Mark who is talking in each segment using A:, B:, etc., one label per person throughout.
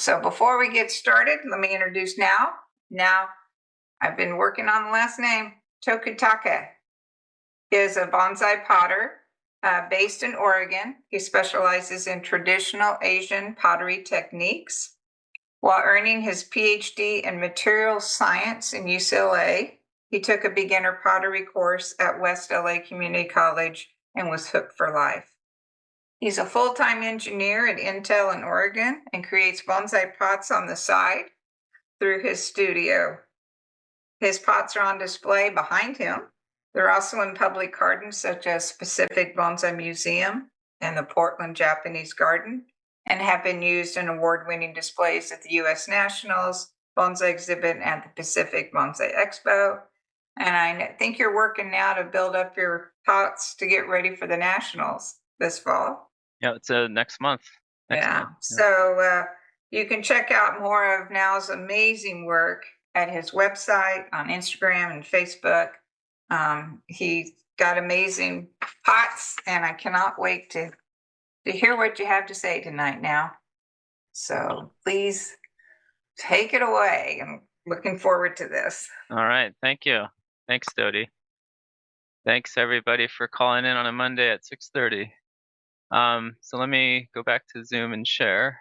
A: So before we get started, let me introduce Now. Now, I've been working on the last name. Tokutake is a bonsai potter based in Oregon. He specializes in traditional Asian pottery techniques. While earning his PhD in materials science in UCLA, he took a beginner pottery course at West LA Community College and was hooked for life. He's a full-time engineer at Intel in Oregon and creates bonsai pots on the side through his studio. His pots are on display behind him. They're also in public gardens such as Pacific Bonsai Museum and the Portland Japanese Garden, and have been used in award-winning displays at the U.S. Nationals, Bonsai Exhibit, and the Pacific Bonsai Expo. And I think you're working now to build up your pots to get ready for the Nationals this fall.
B: Yeah, it's next month.
A: Month. So you can check out more of Now's amazing work at his website, on Instagram and Facebook. He's got amazing pots, and I cannot wait to hear what you have to say tonight, Now. So please take it away. I'm looking forward to this.
B: All right. Thank you. Thanks, Dodie. Thanks, everybody, for calling in on a Monday at 6:30. So let me go back to Zoom and share.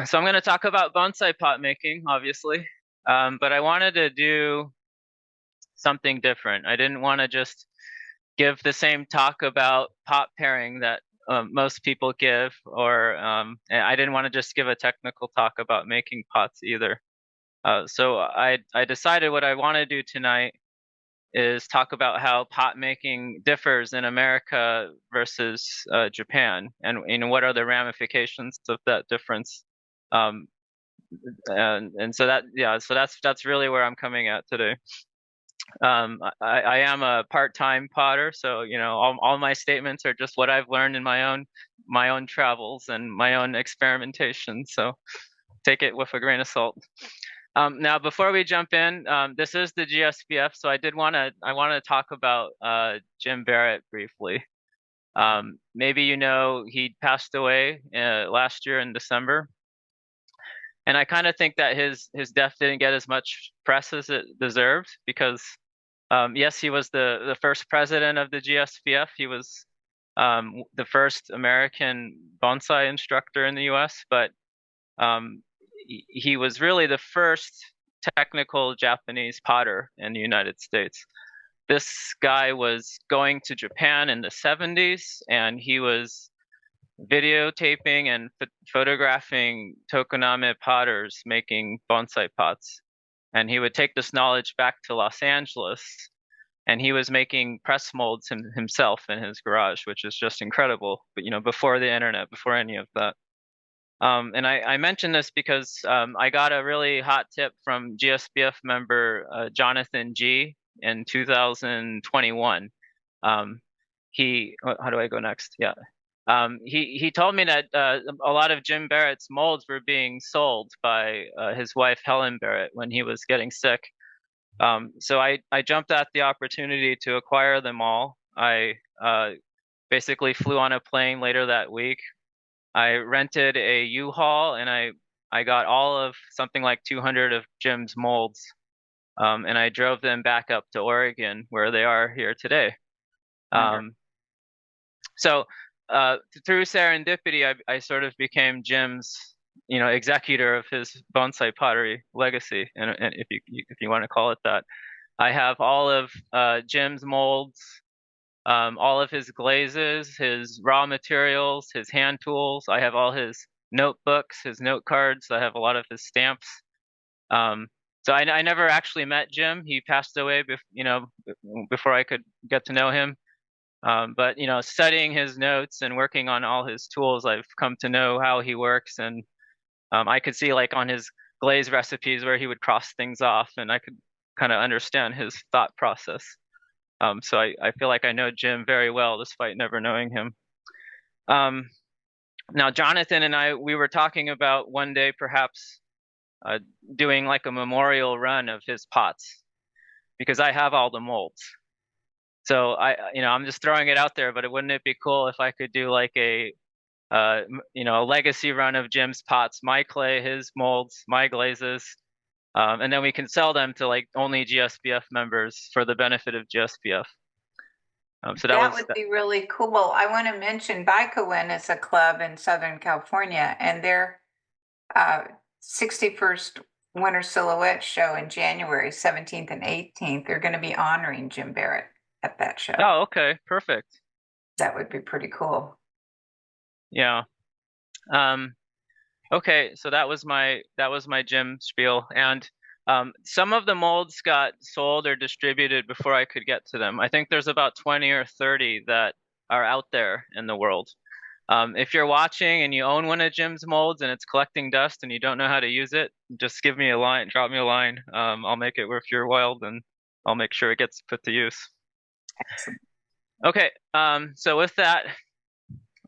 B: So I'm going to talk about bonsai pot making, obviously, but I wanted to do something different. I didn't want to just give the same talk about pot pairing that most people give, or I didn't want to just give a technical talk about making pots either. So I decided what I want to do tonight is talk about how pot making differs in America versus Japan, and what are the ramifications of that difference. And so that's really where I'm coming at today. I am a part-time potter, so all my statements are just what I've learned in my own travels and my own experimentation. So take it with a grain of salt. Now, before we jump in, this is the GSBF, so I want to talk about Jim Barrett briefly. Maybe he passed away last year in December, and I kind of think that his death didn't get as much press as it deserved, because yes, he was the first president of the GSBF. He was the first American bonsai instructor in the U.S., but he was really the first technical Japanese potter in the United States. This guy was going to Japan in the 70s, and he was videotaping and photographing Tokoname potters making bonsai pots. And he would take this knowledge back to Los Angeles, and he was making press molds himself in his garage, which is just incredible. But before the internet, before any of that. And I mention this because I got a really hot tip from GSBF member Jonathan G in 2021. How do I go next? Yeah. He told me that a lot of Jim Barrett's molds were being sold by his wife Helen Barrett when he was getting sick. So I jumped at the opportunity to acquire them all. I basically flew on a plane later that week. I rented a U-Haul, and I got all of something like 200 of Jim's molds, and I drove them back up to Oregon, where they are here today. So through serendipity, I sort of became Jim's executor of his bonsai pottery legacy, and if you want to call it that. I have all of Jim's molds, all of his glazes, his raw materials, his hand tools. I have all his notebooks, his note cards. I have a lot of his stamps. So I never actually met Jim. He passed away, before I could get to know him. But studying his notes and working on all his tools, I've come to know how he works, and I could see on his glaze recipes where he would cross things off, and I could kind of understand his thought process. So I feel like I know Jim very well, despite never knowing him. Now, Jonathan and we were talking about one day perhaps doing a memorial run of his pots, because I have all the molds. So I'm just throwing it out there, but wouldn't it be cool if I could do a a legacy run of Jim's pots, my clay, his molds, my glazes, and then we can sell them to like only GSBF members for the benefit of GSBF. So
A: That would be really cool. I want to mention Bikowin is a club in Southern California, and their 61st Winter Silhouette show in January 17th and 18th, they're going to be honoring Jim Barrett at that show.
B: Oh, okay, perfect.
A: That would be pretty cool.
B: Yeah. Okay, so that was my Jim spiel, and some of the molds got sold or distributed before I could get to them. I think there's about 20 or 30 that are out there in the world. If you're watching and you own one of Jim's molds and it's collecting dust and you don't know how to use it, just give me a line, drop me a line. I'll make it worth your while, and I'll make sure it gets put to use.
A: Excellent.
B: Okay, so with that,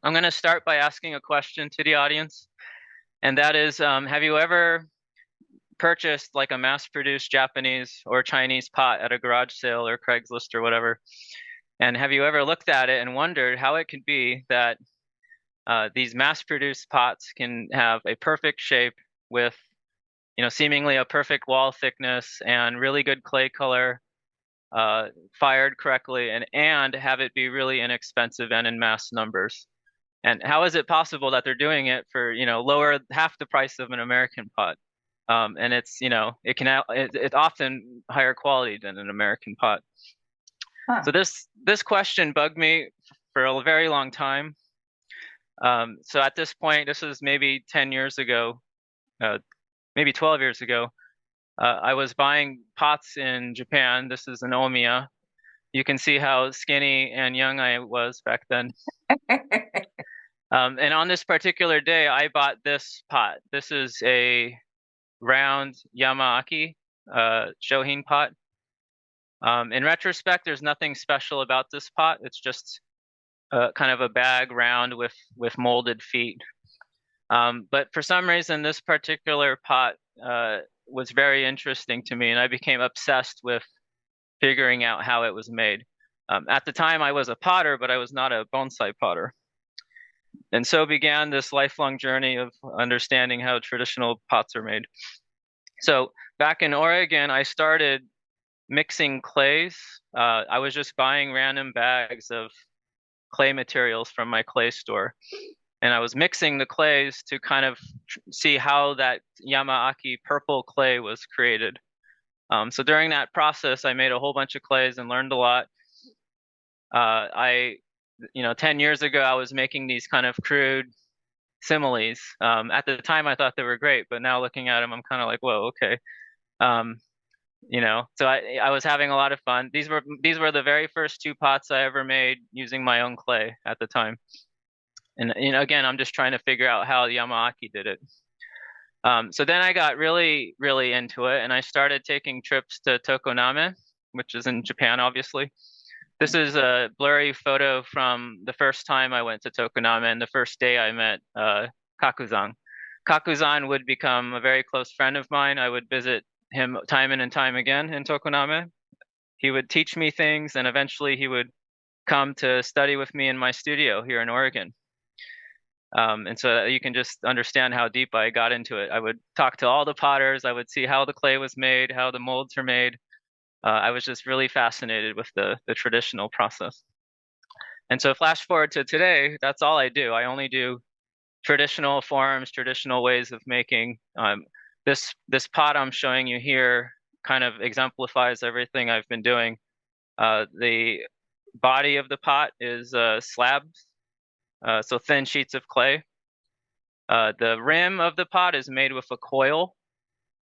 B: I'm going to start by asking a question to the audience. And that is, have you ever purchased like a mass-produced Japanese or Chinese pot at a garage sale or Craigslist or whatever? And have you ever looked at it and wondered how it could be that these mass-produced pots can have a perfect shape with, seemingly a perfect wall thickness and really good clay color, fired correctly, and have it be really inexpensive and in mass numbers? And how is it possible that they're doing it for, lower half the price of an American pot? And it's, it's often higher quality than an American pot.
A: Huh.
B: So this question bugged me for a very long time. So at this point, this is maybe 10 years ago, maybe 12 years ago, I was buying pots in Japan. This is an Omiya. You can see how skinny and young I was back then. And on this particular day, I bought this pot. This is a round Yamaaki Shohin pot. In retrospect, there's nothing special about this pot. It's just kind of a bag round with molded feet. But for some reason, this particular pot was very interesting to me, and I became obsessed with figuring out how it was made. At the time, I was a potter, but I was not a bonsai potter. And so began this lifelong journey of understanding how traditional pots are made. So back in Oregon, I started mixing clays. I was just buying random bags of clay materials from my clay store. And I was mixing the clays to kind of see how that Yamaaki purple clay was created. So during that process, I made a whole bunch of clays and learned a lot. 10 years ago, I was making these kind of crude similes. At the time, I thought they were great, but now looking at them, I'm kind of like, whoa, okay. So I was having a lot of fun. These were the very first two pots I ever made using my own clay at the time. And again, I'm just trying to figure out how Yamaaki did it. So then I got really, really into it, and I started taking trips to Tokoname, which is in Japan, obviously. This is a blurry photo from the first time I went to Tokoname and the first day I met Kakuzan. Kakuzan would become a very close friend of mine. I would visit him time and time again in Tokoname. He would teach me things, and eventually he would come to study with me in my studio here in Oregon. And so you can just understand how deep I got into it. I would talk to all the potters. I would see how the clay was made, how the molds are made. I was just really fascinated with the traditional process. And so flash forward to today, that's all I do. I only do traditional forms, traditional ways of making. This pot I'm showing you here kind of exemplifies everything I've been doing. The body of the pot is slabs, so thin sheets of clay. The rim of the pot is made with a coil.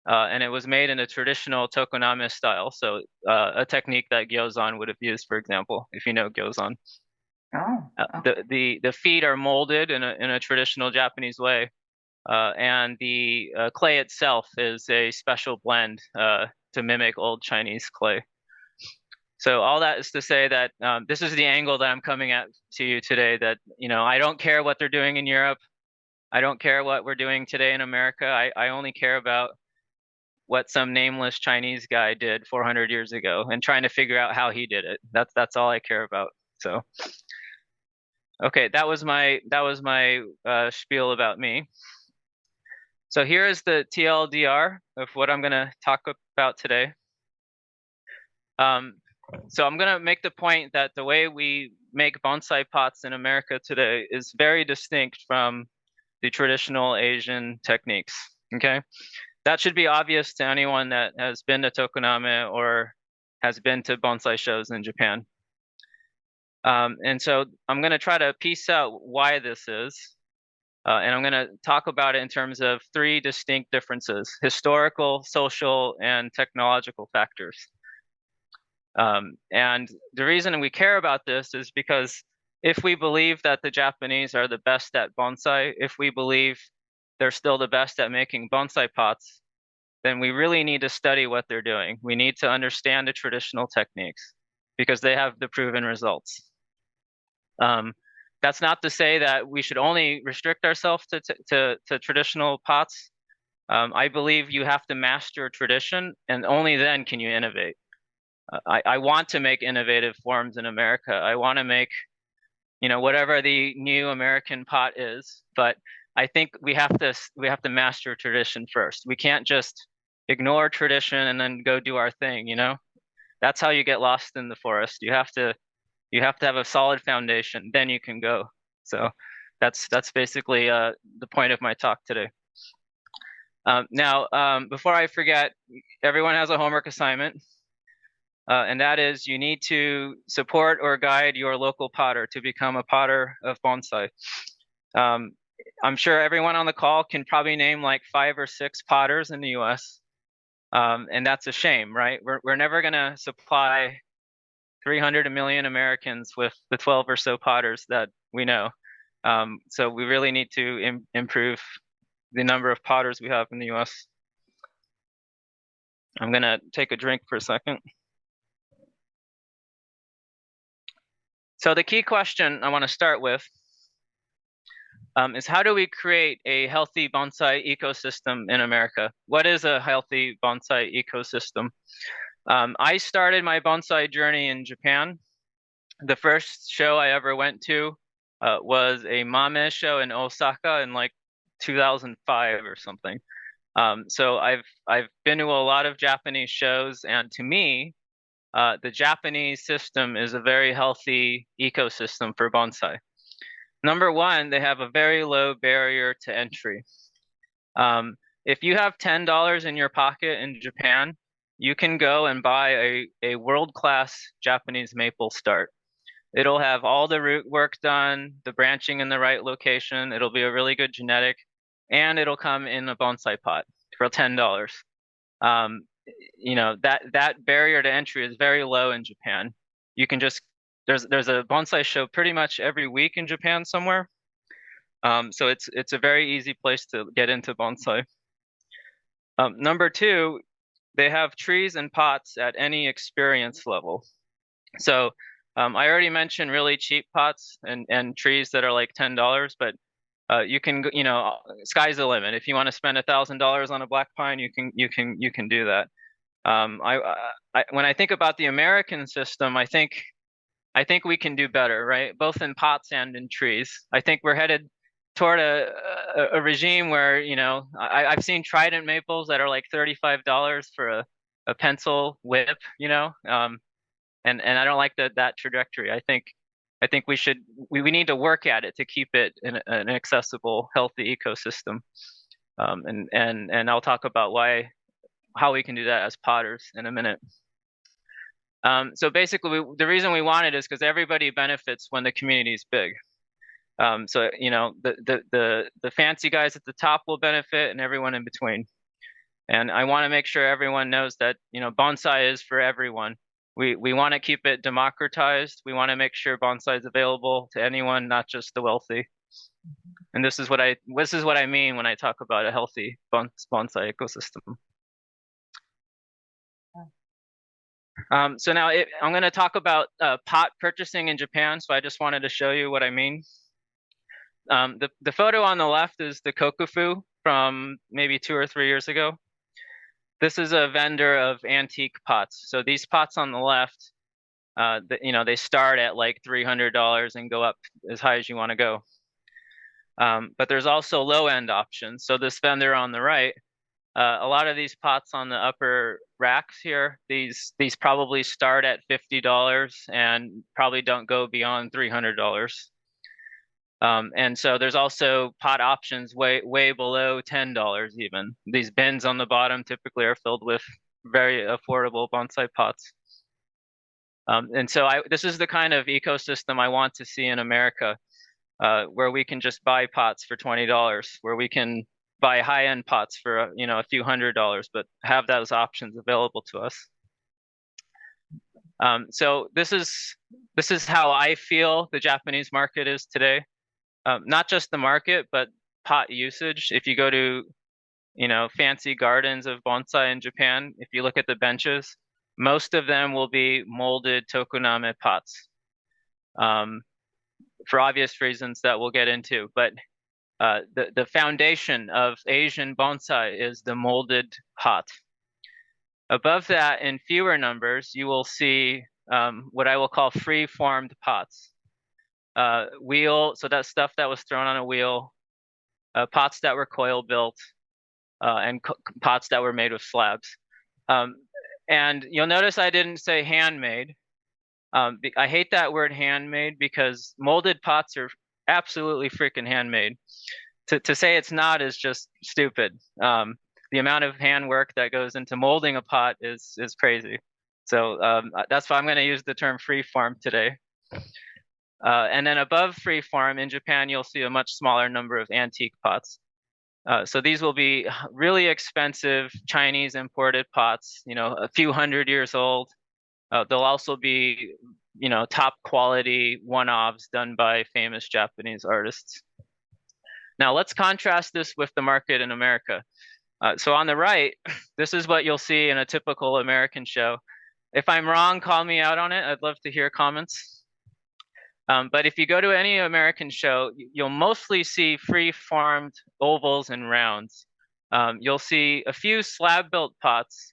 B: And it was made in a traditional Tokoname style, so a technique that Gyozan would have used, for example, if you know Gyozan.
A: Oh. Okay.
B: The feet are molded in a traditional Japanese way, and the clay itself is a special blend to mimic old Chinese clay. So all that is to say that this is the angle that I'm coming at to you today. That I don't care what they're doing in Europe. I don't care what we're doing today in America. I only care about what some nameless Chinese guy did 400 years ago and trying to figure out how he did it. That's all I care about. So Okay, that was my spiel about me. So here is the TLDR of what I'm going to talk about today. So I'm going to make the point that the way we make bonsai pots in America today is very distinct from the traditional Asian techniques. Okay, that should be obvious to anyone that has been to Tokoname or has been to bonsai shows in Japan. And so I'm going to try to piece out why this is. And I'm going to talk about it in terms of three distinct differences: historical, social, and technological factors. And the reason we care about this is because if we believe that the Japanese are the best at bonsai, if we believe they're still the best at making bonsai pots, then we really need to study what they're doing. We need to understand the traditional techniques because they have the proven results. That's not to say that we should only restrict ourselves to traditional pots. I believe you have to master tradition, and only then can you innovate. I want to make innovative forms in America. I want to make, whatever the new American pot is, but I think we have to master tradition first. We can't just ignore tradition and then go do our thing, That's how you get lost in the forest. You have to have a solid foundation, then you can go. So that's basically the point of my talk today. Now, before I forget, everyone has a homework assignment. And that is, you need to support or guide your local potter to become a potter of bonsai. I'm sure everyone on the call can probably name like 5 or 6 potters in the US. And that's a shame, right? We're never going to supply 300 million Americans with the 12 or so potters that we know. So we really need to improve the number of potters we have in the US. I'm going to take a drink for a second. So the key question I want to start with is, how do we create a healthy bonsai ecosystem in America? What is a healthy bonsai ecosystem? I started my bonsai journey in Japan. The first show I ever went to was a Mame show in Osaka in like 2005 or something. So I've been to a lot of Japanese shows, and to me, the Japanese system is a very healthy ecosystem for bonsai. Number one, they have a very low barrier to entry. If you have $10 in your pocket in Japan, you can go and buy a world-class Japanese maple start. It'll have all the root work done, the branching in the right location. It'll be a really good genetic, and it'll come in a bonsai pot for $10. That barrier to entry is very low in Japan. You can just there's a bonsai show pretty much every week in Japan somewhere. So it's a very easy place to get into bonsai. Number two, they have trees and pots at any experience level. So I already mentioned really cheap pots and trees that are like $10, but you can, sky's the limit. If you want to spend $1,000 on a black pine, you can do that. When I think about the American system, I think we can do better, right? Both in pots and in trees. I think we're headed toward a regime where, I've seen trident maples that are like $35 for a pencil whip, and I don't like that trajectory. I think we need to work at it to keep it in an accessible, healthy ecosystem. And I'll talk about how we can do that as potters in a minute. So basically, the reason we want it is because everybody benefits when the community is big. So the fancy guys at the top will benefit, and everyone in between. And I want to make sure everyone knows that bonsai is for everyone. We want to keep it democratized. We want to make sure bonsai is available to anyone, not just the wealthy. And this is what I mean when I talk about a healthy bonsai ecosystem. So now I'm going to talk about pot purchasing in Japan. So I just wanted to show you what I mean. The photo on the left is the kokufu from maybe 2 or 3 years ago. This is a vendor of antique pots. So these pots on the left they start at like $300 and go up as high as you want to go. But there's also low-end options. So this vendor on the right, a lot of these pots on the upper racks here, these probably start at $50 and probably don't go beyond $300. And so there's also pot options way below $10 even. These bins on the bottom typically are filled with very affordable bonsai pots. And so this is the kind of ecosystem I want to see in America, where we can just buy pots for $20, where we can buy high-end pots for a few $100s, but have those options available to us. So this is how I feel the Japanese market is today. Not just the market, but pot usage. If you go to fancy gardens of bonsai in Japan, if you look at the benches, most of them will be molded tokuname pots, for obvious reasons that we'll get into. But the foundation of Asian bonsai is the molded pot. Above that, in fewer numbers, you will see what I will call free-formed pots. So that stuff that was thrown on a wheel, pots that were coil built, and pots that were made with slabs. And you'll notice I didn't say handmade. I hate that word handmade because molded pots are absolutely freaking handmade. To say it's not is just stupid. The amount of handwork that goes into molding a pot is crazy. So that's why I'm going to use the term freeform today. And then above freeform in Japan, you'll see a much smaller number of antique pots. So these will be really expensive Chinese imported pots, a few 100 years old. They'll also be, top quality one-offs done by famous Japanese artists. Now let's contrast this with the market in America. So on the right, this is what you'll see in a typical American show. If I'm wrong, call me out on it. I'd love to hear comments. But if you go to any American show, you'll mostly see free-formed ovals and rounds. You'll see a few slab-built pots,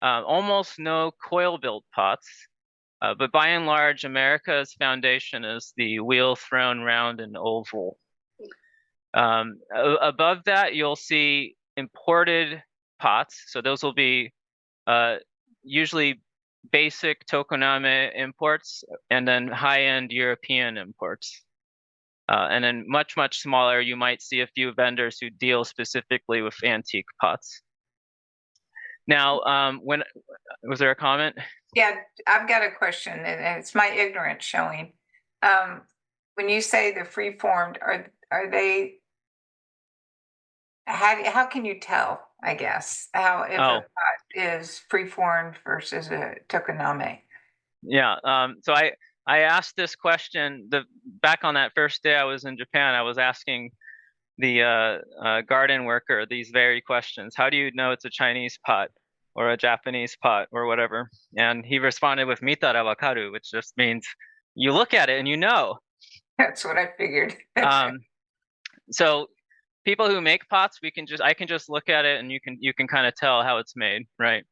B: almost no coil-built pots. But by and large, America's foundation is the wheel-thrown round and oval. Above that, you'll see imported pots. So those will be usually basic tokoname imports and then high-end European imports. And then much, much smaller, you might see a few vendors who deal specifically with antique pots. Now, was there a comment?
A: Yeah, I've got a question, and it's my ignorance showing. When you say the free-formed, are they? How can you tell? I guess if a pot is free-formed versus a tokoname.
B: Yeah. So I asked this question back on that first day I was in Japan. I was asking the garden worker these very questions. How do you know it's a Chinese pot or a Japanese pot or whatever? And he responded with "mitara wakaru," which just means you look at it and you know.
A: That's what I figured.
B: So people who make pots, I can just look at it and you can kind of tell how it's made, right?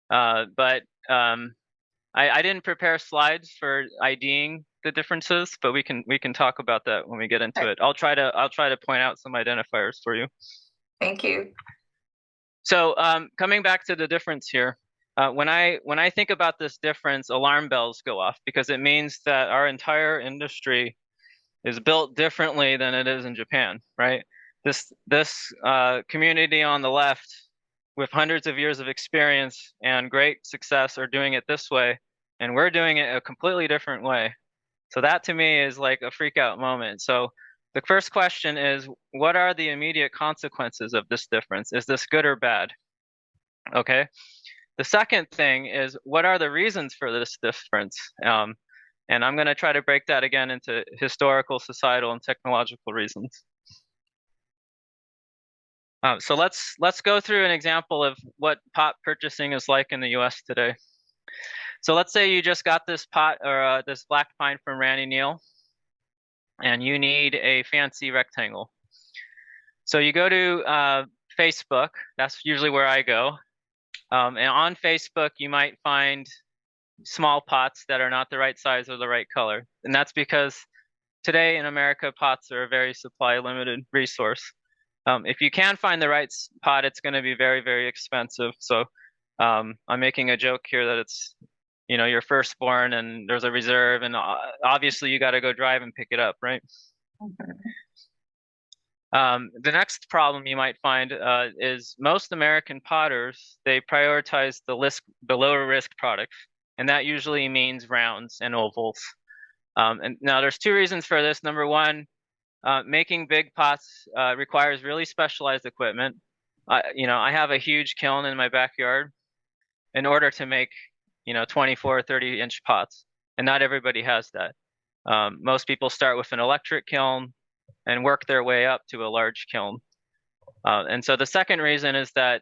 B: But I didn't prepare slides for IDing the differences, but we can talk about that when we get into it. I'll try to point out some identifiers for you.
A: Thank you.
B: So coming back to the difference here, when I think about this difference, alarm bells go off because it means that our entire industry is built differently than it is in Japan, right? This community on the left with hundreds of years of experience and great success are doing it this way, and we're doing it a completely different way. So that to me is like a freak out moment. So the first question is, what are the immediate consequences of this difference? Is this good or bad? Okay. The second thing is, what are the reasons for this difference? And I'm going to try to break that again into historical, societal, and technological reasons. So let's go through an example of what pot purchasing is like in the US today. So let's say you just got this pot or this black pine from Randy Neal, and you need a fancy rectangle. So you go to Facebook. That's usually where I go. And on Facebook, you might find small pots that are not the right size or the right color. And that's because today in America, pots are a very supply limited resource. If you can find the right pot, it's going to be very, very expensive. So I'm making a joke here that it's, you know, your firstborn and there's a reserve, and obviously you got to go drive and pick it up, right? The next problem you might find is most American potters, they prioritize the lower risk products, and that usually means rounds and ovals. And now there's two reasons for this. Number one, making big pots requires really specialized equipment. You know, I have a huge kiln in my backyard in order to make, you know, 24, 30-inch pots, and not everybody has that. Most people start with an electric kiln and work their way up to a large kiln. And so the second reason is that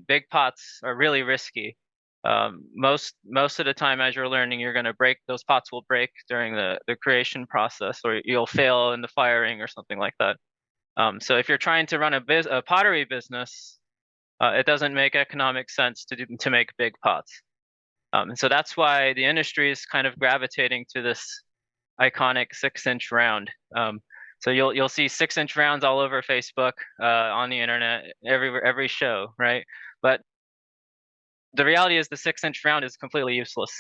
B: big pots are really risky. Most of the time as you're learning, you're going to break, those pots will break during the creation process, or you'll fail in the firing or something like that. So if you're trying to run a pottery business, it doesn't make economic sense to make big pots. And so that's why the industry is kind of gravitating to this iconic 6-inch round. So you'll see 6-inch rounds all over Facebook, on the internet, every show, right? But the reality is the 6-inch round is completely useless.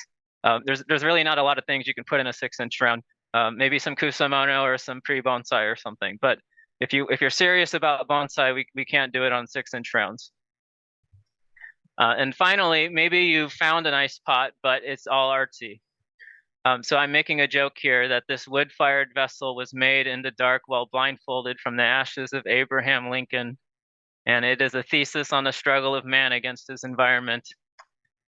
B: There's really not a lot of things you can put in a 6-inch round. Maybe some kusamono or some pre-bonsai or something. But if you're serious about bonsai, we can't do it on 6-inch rounds. And finally, maybe you found a nice pot, but it's all artsy. So I'm making a joke here that this wood-fired vessel was made in the dark while blindfolded from the ashes of Abraham Lincoln. And it is a thesis on the struggle of man against his environment.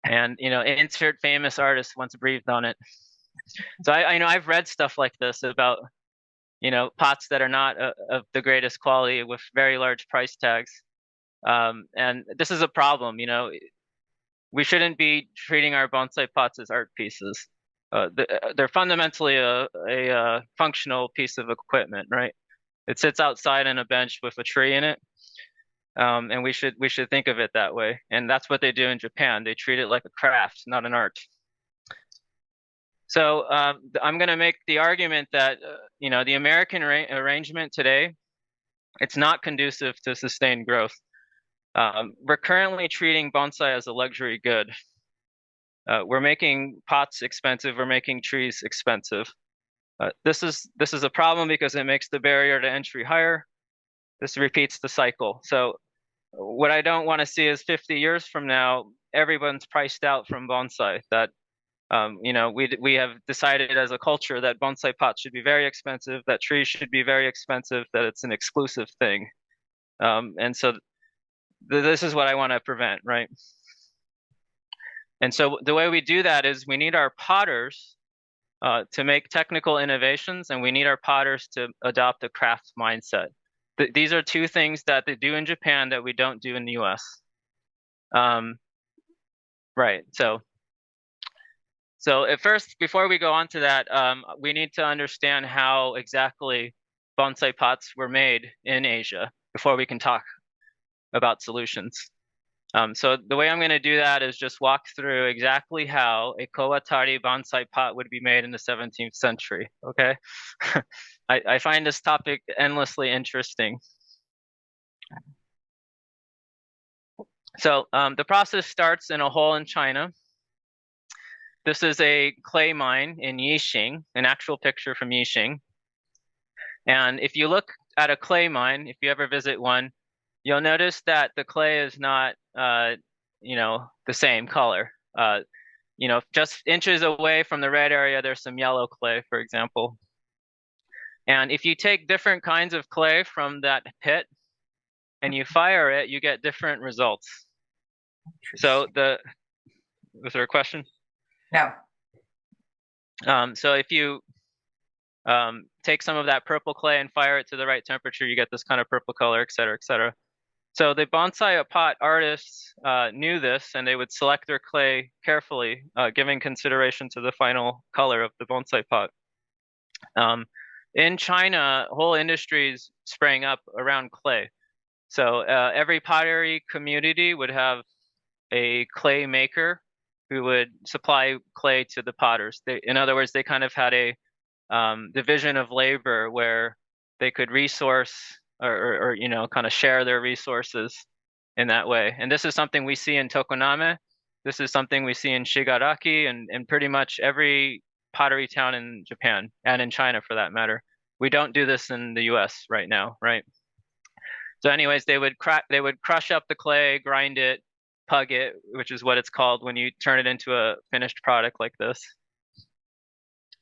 B: And, you know, insert famous artist once breathed on it. So I know I've read stuff like this about, you know, pots that are not of the greatest quality with very large price tags. And this is a problem, you know. We shouldn't be treating our bonsai pots as art pieces. They're fundamentally a functional piece of equipment, right? It sits outside on a bench with a tree in it, and we should think of it that way. And that's what they do in Japan. They treat it like a craft, not an art. So I'm going to make the argument that you know, the American arrangement today, it's not conducive to sustained growth. We're currently treating bonsai as a luxury good. We're making pots expensive. We're making trees expensive. This is a problem because it makes the barrier to entry higher. This repeats the cycle. So what I don't want to see is 50 years from now, everyone's priced out from bonsai. That you know, we have decided as a culture that bonsai pots should be very expensive, that trees should be very expensive, that it's an exclusive thing. And so this is what I want to prevent, right? And so the way we do that is we need our potters to make technical innovations, and we need our potters to adopt a craft mindset. These are two things that they do in Japan that we don't do in the US. Right, so at first, before we go on to that, we need to understand how exactly bonsai pots were made in Asia before we can talk about solutions. So the way I'm going to do that is just walk through exactly how a Kowatari bonsai pot would be made in the 17th century, okay? I find this topic endlessly interesting. So the process starts in a hole in China. This is a clay mine in Yixing, an actual picture from Yixing. And if you look at a clay mine, if you ever visit one, you'll notice that the clay is not, you know, the same color. You know, just inches away from the red area, there's some yellow clay, for example. And if you take different kinds of clay from that pit and you fire it, you get different results. So was there a question?
A: No.
B: So if you take some of that purple clay and fire it to the right temperature, you get this kind of purple color, et cetera, et cetera. So the bonsai pot artists knew this, and they would select their clay carefully, giving consideration to the final color of the bonsai pot. In China, whole industries sprang up around clay. So every pottery community would have a clay maker who would supply clay to the potters. In other words, they kind of had a division of labor where they could resource or kind of share their resources in that way. And this is something we see in Tokoname. This is something we see in Shigaraki and pretty much every pottery town in Japan and in China for that matter. We don't do this in the US right now, right? So anyways, they would crush up the clay, grind it, pug it, which is what it's called when you turn it into a finished product like this.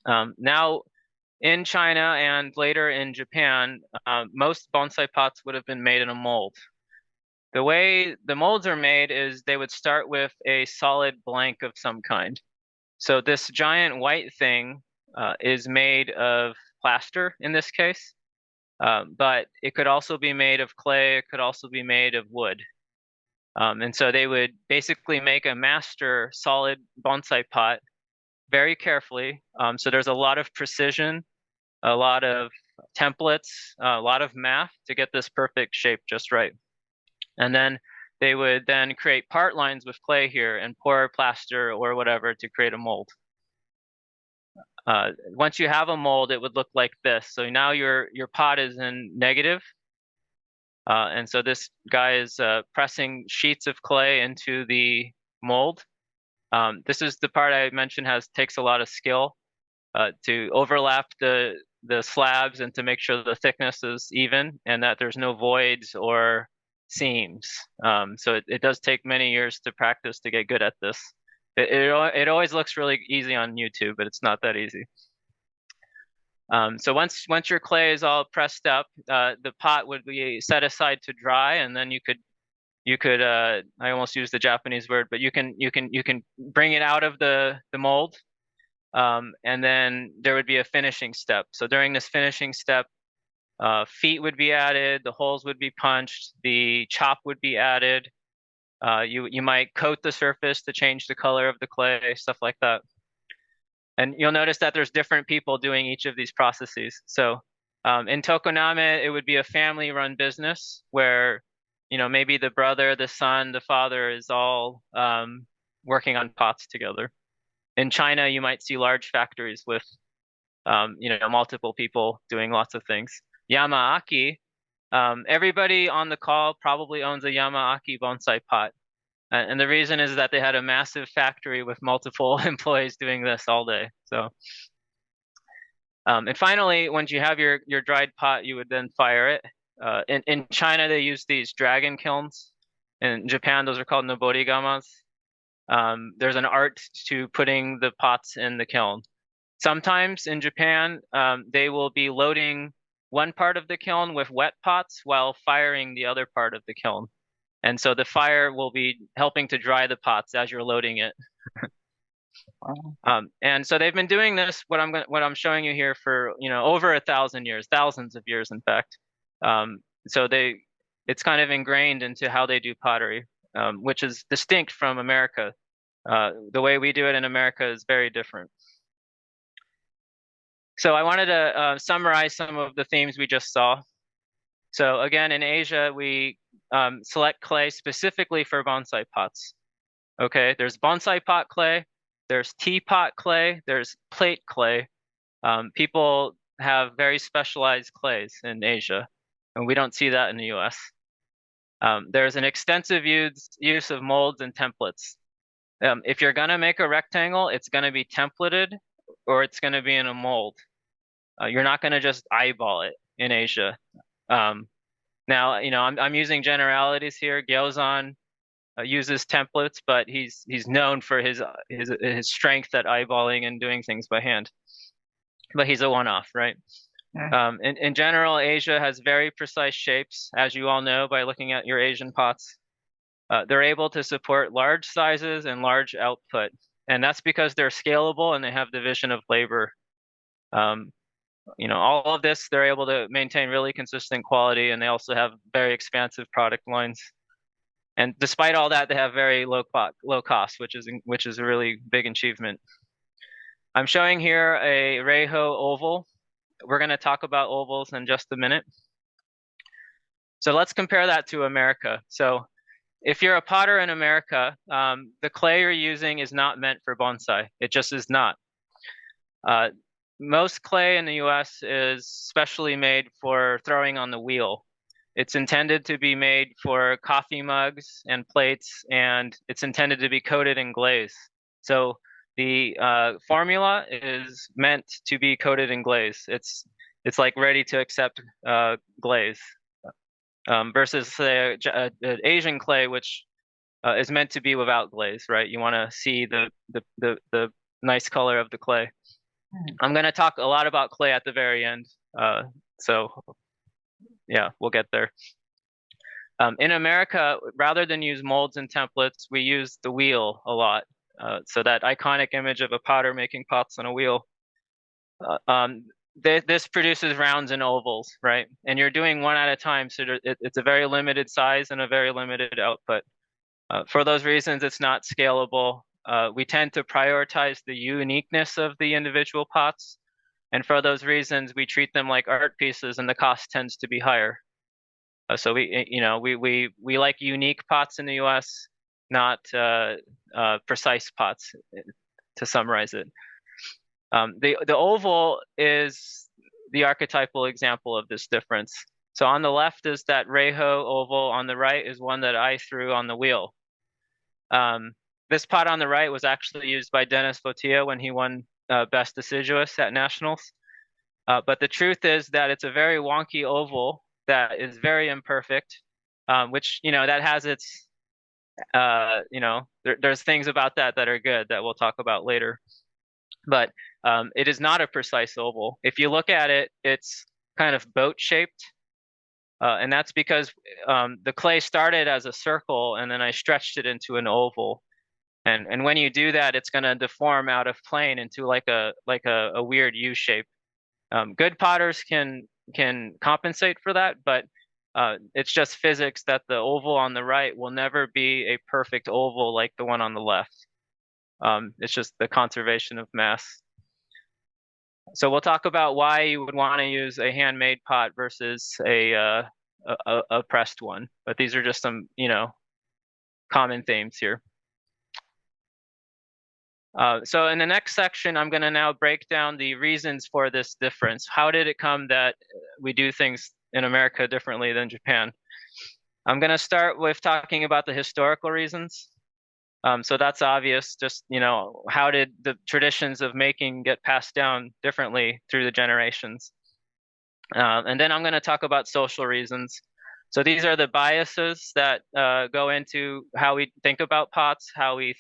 B: Now, in China and later in Japan, most bonsai pots would have been made in a mold. The way the molds are made is they would start with a solid blank of some kind. So this giant white thing is made of plaster in this case, but it could also be made of clay. It could also be made of wood. And so they would basically make a master solid bonsai pot very carefully. So there's a lot of precision, a lot of templates, a lot of math to get this perfect shape just right. And then they would then create part lines with clay here and pour plaster or whatever to create a mold. Once you have a mold, it would look like this. So now your pot is in negative. And so this guy is pressing sheets of clay into the mold. This is the part I mentioned takes a lot of skill to overlap the slabs and to make sure the thickness is even and that there's no voids or seams. So it does take many years to practice to get good at this. It always looks really easy on YouTube, but it's not that easy. So once your clay is all pressed up, the pot would be set aside to dry, and then you could I almost used the Japanese word, but you can bring it out of the mold, and then there would be a finishing step. So during this finishing step, feet would be added, the holes would be punched, the chop would be added. You might coat the surface to change the color of the clay, stuff like that. And you'll notice that there's different people doing each of these processes. So in Tokoname, it would be a family-run business where, maybe the brother, the son, the father is all working on pots together. In China, you might see large factories with, multiple people doing lots of things. Yamaaki, everybody on the call probably owns a Yamaaki bonsai pot. And the reason is that they had a massive factory with multiple employees doing this all day. So, and finally, once you have your dried pot, you would then fire it. In China, they use these dragon kilns. In Japan, those are called noborigamas. There's an art to putting the pots in the kiln. Sometimes in Japan, they will be loading one part of the kiln with wet pots while firing the other part of the kiln. And so the fire will be helping to dry the pots as you're loading it. And so they've been doing this, what I'm showing you here for, over 1,000 years, thousands of years, in fact. So it's kind of ingrained into how they do pottery, which is distinct from America. The way we do it in America is very different. So I wanted to summarize some of the themes we just saw. So again, in Asia, we select clay specifically for bonsai pots. Okay, there's bonsai pot clay, there's teapot clay, there's plate clay. People have very specialized clays in Asia, and we don't see that in the US. There's an extensive use of molds and templates. If you're gonna make a rectangle, it's gonna be templated or it's gonna be in a mold. You're not gonna just eyeball it in Asia. Now, I'm using generalities here. Gyeozan uses templates, but he's known for his strength at eyeballing and doing things by hand. But he's a one-off, right? Yeah. In general, Asia has very precise shapes, as you all know by looking at your Asian pots. They're able to support large sizes and large output, and that's because they're scalable and they have division of labor. All of this, they're able to maintain really consistent quality, and they also have very expansive product lines. And despite all that, they have very low cost, which is a really big achievement. I'm showing here a Reiho oval. We're going to talk about ovals in just a minute. So let's compare that to America. So if you're a potter in America, the clay you're using is not meant for bonsai. It just is not. Most clay in the US is specially made for throwing on the wheel. It's intended to be made for coffee mugs and plates, and it's intended to be coated in glaze. So the formula is meant to be coated in glaze. It's like ready to accept glaze, versus say an Asian clay, which is meant to be without glaze, right? You want to see the nice color of the clay. I'm going to talk a lot about clay at the very end. So yeah, we'll get there. In America, rather than use molds and templates, we use the wheel a lot. So that iconic image of a potter making pots on a wheel. This produces rounds and ovals, right? And you're doing one at a time, so it's a very limited size and a very limited output. For those reasons, it's not scalable. We tend to prioritize the uniqueness of the individual pots. And for those reasons, we treat them like art pieces, and the cost tends to be higher. So we like unique pots in the U.S., not precise pots, to summarize it. The oval is the archetypal example of this difference. So on the left is that Reho oval. On the right is one that I threw on the wheel. This pot on the right was actually used by Dennis Fotia when he won Best Deciduous at Nationals. But the truth is that it's a very wonky oval that is very imperfect, which, that has its, there's things about that are good that we'll talk about later. But it is not a precise oval. If you look at it, it's kind of boat shaped. And that's because the clay started as a circle, and then I stretched it into an oval. And when you do that, it's going to deform out of plane into like a weird U shape. Good potters can compensate for that, but it's just physics that the oval on the right will never be a perfect oval like the one on the left. It's just the conservation of mass. So we'll talk about why you would want to use a handmade pot versus a pressed one. But these are just some, common themes here. So in the next section, I'm going to now break down the reasons for this difference. How did it come that we do things in America differently than Japan? I'm going to start with talking about the historical reasons. So that's obvious. Just, how did the traditions of making get passed down differently through the generations? And then I'm going to talk about social reasons. So these are the biases that go into how we think about pots, how we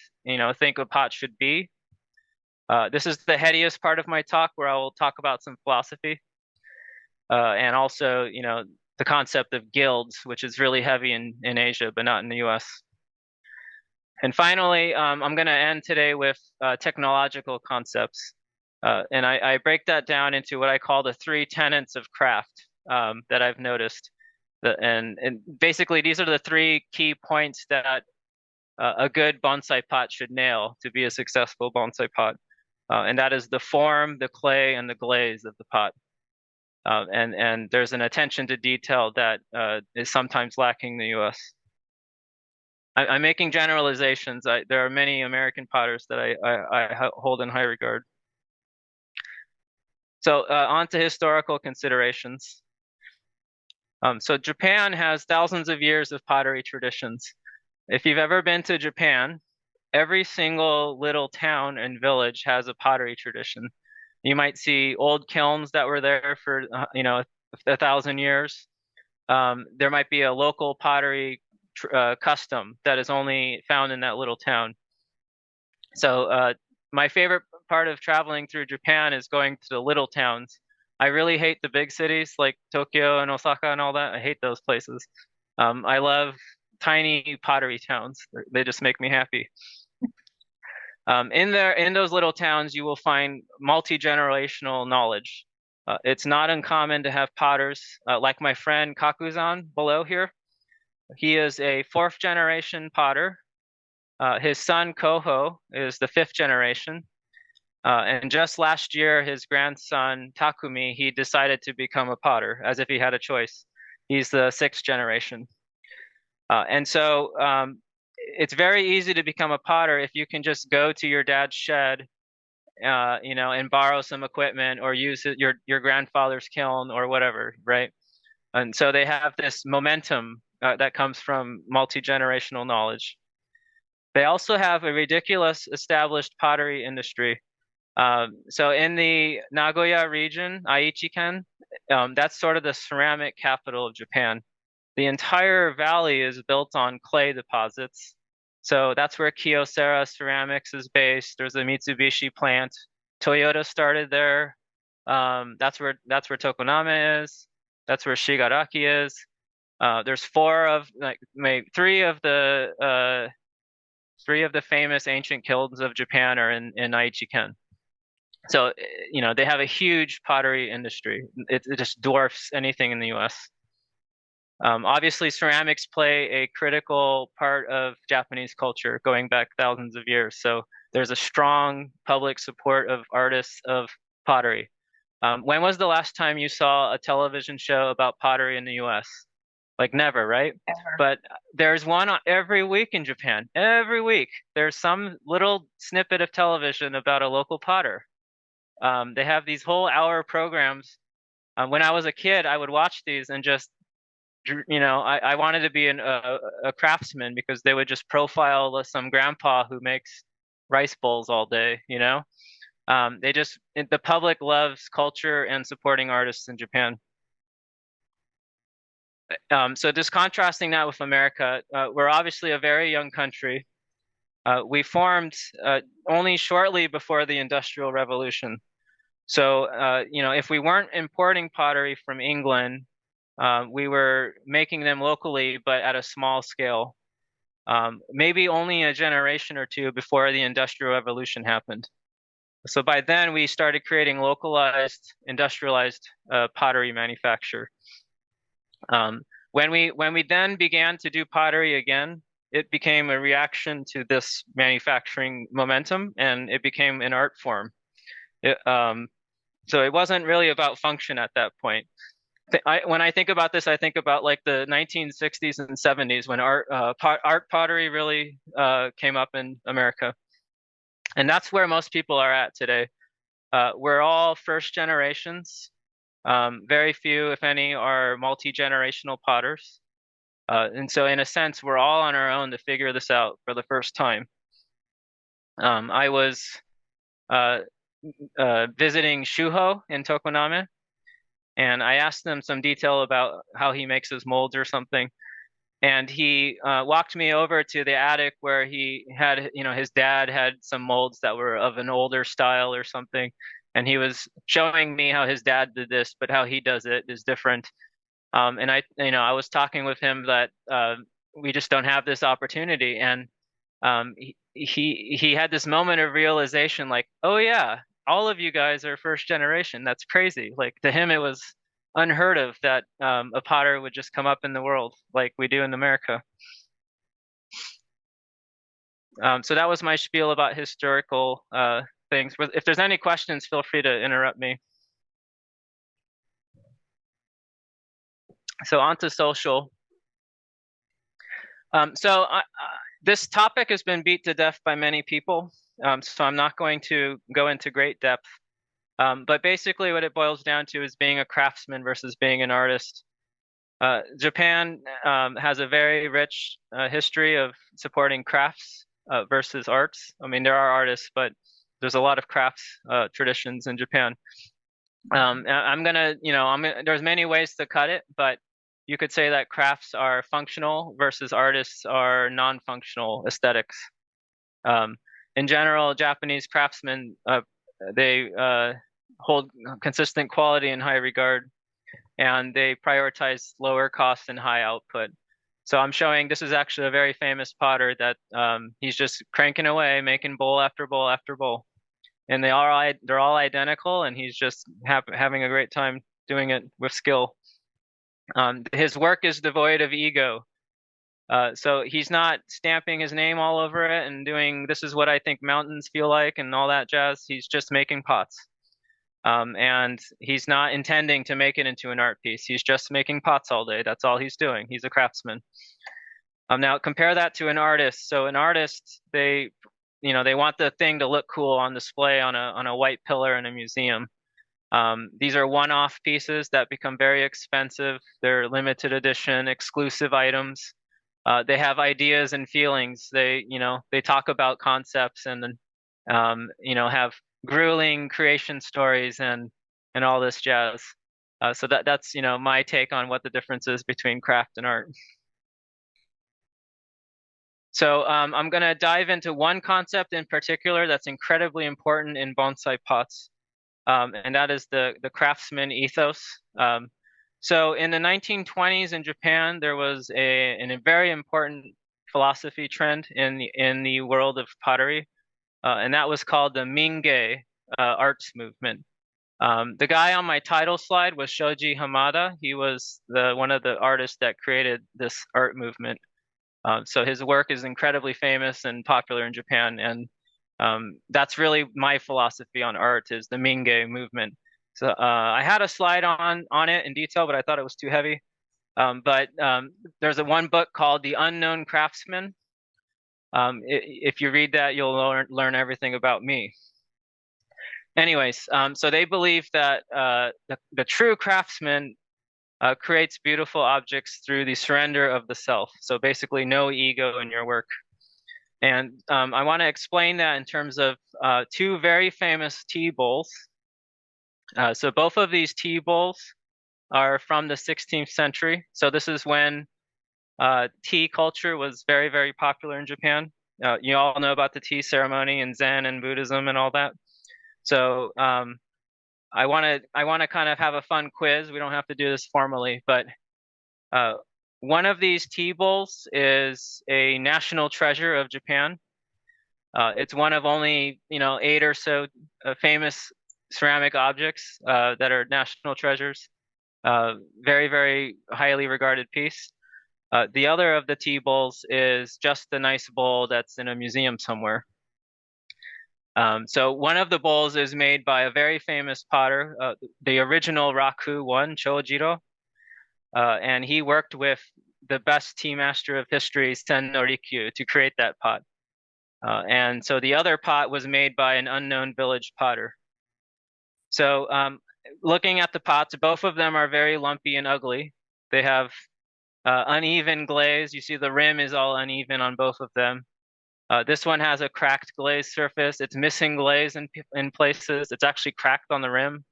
B: think a pot should be. This is the headiest part of my talk, where I will talk about some philosophy, and also the concept of guilds, which is really heavy in Asia but not in the US. And finally, I'm going to end today with technological concepts. And I break that down into what I call the 3 tenets of craft that I've noticed. And basically, these are the 3 key points that a good bonsai pot should nail to be a successful bonsai pot. And that is the form, the clay, and the glaze of the pot. And there's an attention to detail that is sometimes lacking in the US. I'm making generalizations. There are many American potters that I hold in high regard. So on to historical considerations. So Japan has thousands of years of pottery traditions. If you've ever been to Japan, every single little town and village has a pottery tradition. You might see old kilns that were there for 1,000 years. There might be a local pottery custom that is only found in that little town. So my favorite part of traveling through Japan is going to the little towns. I really hate the big cities like Tokyo and Osaka and all that. I hate those places. I love tiny pottery towns. They just make me happy. In those little towns, you will find multi-generational knowledge. It's not uncommon to have potters like my friend Kakuzan below here. He is a 4th generation potter. His son Koho is the 5th generation. And just last year, his grandson Takumi, he decided to become a potter as if he had a choice. He's the 6th generation. And so it's very easy to become a potter if you can just go to your dad's shed, and borrow some equipment or use your grandfather's kiln or whatever, right? And so they have this momentum that comes from multi-generational knowledge. They also have a ridiculous established pottery industry. So in the Nagoya region, Aichi-ken, that's sort of the ceramic capital of Japan. The entire valley is built on clay deposits. So that's where Kyocera Ceramics is based. There's a Mitsubishi plant. Toyota started there. That's where Tokoname is. That's where Shigaraki is. There's three of the famous ancient kilns of Japan are in Aichi-ken. So they have a huge pottery industry. It just dwarfs anything in the U.S. Obviously, ceramics play a critical part of Japanese culture going back thousands of years. So there's a strong public support of artists of pottery. When was the last time you saw a television show about pottery in the US? Like never, right?
A: Ever.
B: But there's one every week in Japan. Every week, there's some little snippet of television about a local potter. They have these whole hour programs. When I was a kid, I would watch these and just I wanted to be a craftsman because they would just profile some grandpa who makes rice bowls all day. The public loves culture and supporting artists in Japan. So just contrasting that with America, we're obviously a very young country. We formed only shortly before the Industrial Revolution. So, if we weren't importing pottery from England, we were making them locally, but at a small scale. Maybe only a generation or two before the Industrial Revolution happened. So by then, we started creating localized, industrialized pottery manufacture. When we then began to do pottery again, it became a reaction to this manufacturing momentum, and it became an art form. So it wasn't really about function at that point. When I think about this, I think about like the 1960s and 70s when art pottery really came up in America. And that's where most people are at today. We're all first generations. Very few, if any, are multi-generational potters. And so in a sense, we're all on our own to figure this out for the first time. I was visiting Shuho in Tokoname, and I asked him some detail about how he makes his molds or something. And he walked me over to the attic where he had, his dad had some molds that were of an older style or something. And he was showing me how his dad did this, but how he does it is different. And I was talking with him that we just don't have this opportunity. And he had this moment of realization, like, oh yeah, all of you guys are first generation. That's crazy. Like to him, it was unheard of that a potter would just come up in the world like we do in America. So that was my spiel about historical things. If there's any questions, feel free to interrupt me. So on to social. This topic has been beat to death by many people, so I'm not going to go into great depth. But basically what it boils down to is being a craftsman versus being an artist. Japan has a very rich history of supporting crafts versus arts. I mean, there are artists, but there's a lot of crafts traditions in Japan. There's many ways to cut it, but you could say that crafts are functional versus artists are non-functional aesthetics. In general, Japanese craftsmen, they hold consistent quality in high regard, and they prioritize lower cost and high output. So I'm showing, this is actually a very famous potter that he's just cranking away, making bowl after bowl after bowl. And they're all identical, and he's just having a great time doing it with skill. His work is devoid of ego. So he's not stamping his name all over it and doing, this is what I think mountains feel like and all that jazz. He's just making pots. And he's not intending to make it into an art piece. He's just making pots all day. That's all he's doing. He's a craftsman. Now compare that to an artist. So an artist, they want the thing to look cool on display on a white pillar in a museum. These are one-off pieces that become very expensive. They're limited edition, exclusive items. They have ideas and feelings. They talk about concepts and then, have grueling creation stories and all this jazz. So that's my take on what the difference is between craft and art. So I'm going to dive into one concept in particular that's incredibly important in bonsai pots, and that is the craftsman ethos. So in the 1920s in Japan, there was a very important philosophy trend in the world of pottery, and that was called the Mingei arts movement. The guy on my title slide was Shoji Hamada. He was one of the artists that created this art movement. So his work is incredibly famous and popular in Japan, and that's really my philosophy on art, is the Mingei movement. So I had a slide on it in detail, but I thought it was too heavy. But there's one book called The Unknown Craftsman. If you read that, you'll learn everything about me. Anyways, so they believe that the true craftsman creates beautiful objects through the surrender of the self. So basically no ego in your work. And I want to explain that in terms of two very famous tea bowls. So both of these tea bowls are from the 16th century. So this is when tea culture was very, very popular in Japan. You all know about the tea ceremony and Zen and Buddhism and all that. So I want to kind of have a fun quiz. We don't have to do this formally, but one of these tea bowls is a national treasure of Japan. It's one of only 8 or so famous ceramic objects that are national treasures. Very, very highly regarded piece. The other of the tea bowls is just a nice bowl that's in a museum somewhere. So one of the bowls is made by a very famous potter, the original Raku one, Chojiro, and he worked with the best tea master of history, Sen no Rikyu, to create that pot. And so the other pot was made by an unknown village potter. So looking at the pots, both of them are very lumpy and ugly. They have uneven glaze. You see the rim is all uneven on both of them. This one has a cracked glaze surface. It's missing glaze in places. It's actually cracked on the rim.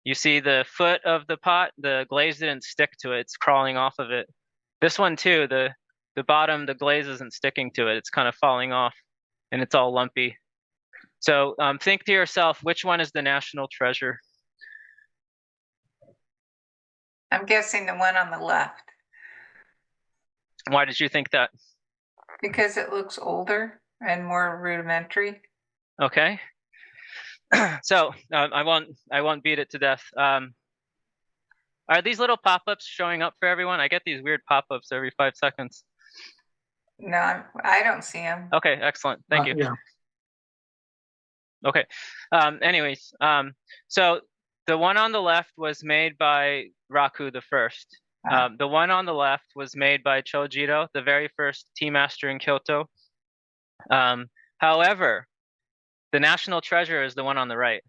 B: You see the foot of the pot, the glaze didn't stick to it. It's crawling off of it. This one too, the bottom, the glaze isn't sticking to it. It's kind of falling off and it's all lumpy. So think to yourself, which one is the national treasure?
A: I'm guessing the one on the left.
B: Why did you think that?
A: Because it looks older and more rudimentary.
B: Okay. So I won't beat it to death. Are these little pop-ups showing up for everyone? I get these weird pop-ups every 5 seconds.
A: No, I don't see them.
B: Okay, excellent. Thank you.
C: Yeah.
B: Okay. Anyways, so the one on the left was made by Raku the first. The one on the left was made by Chojiro, the very first tea master in Kyoto. However, the national treasure is the one on the right.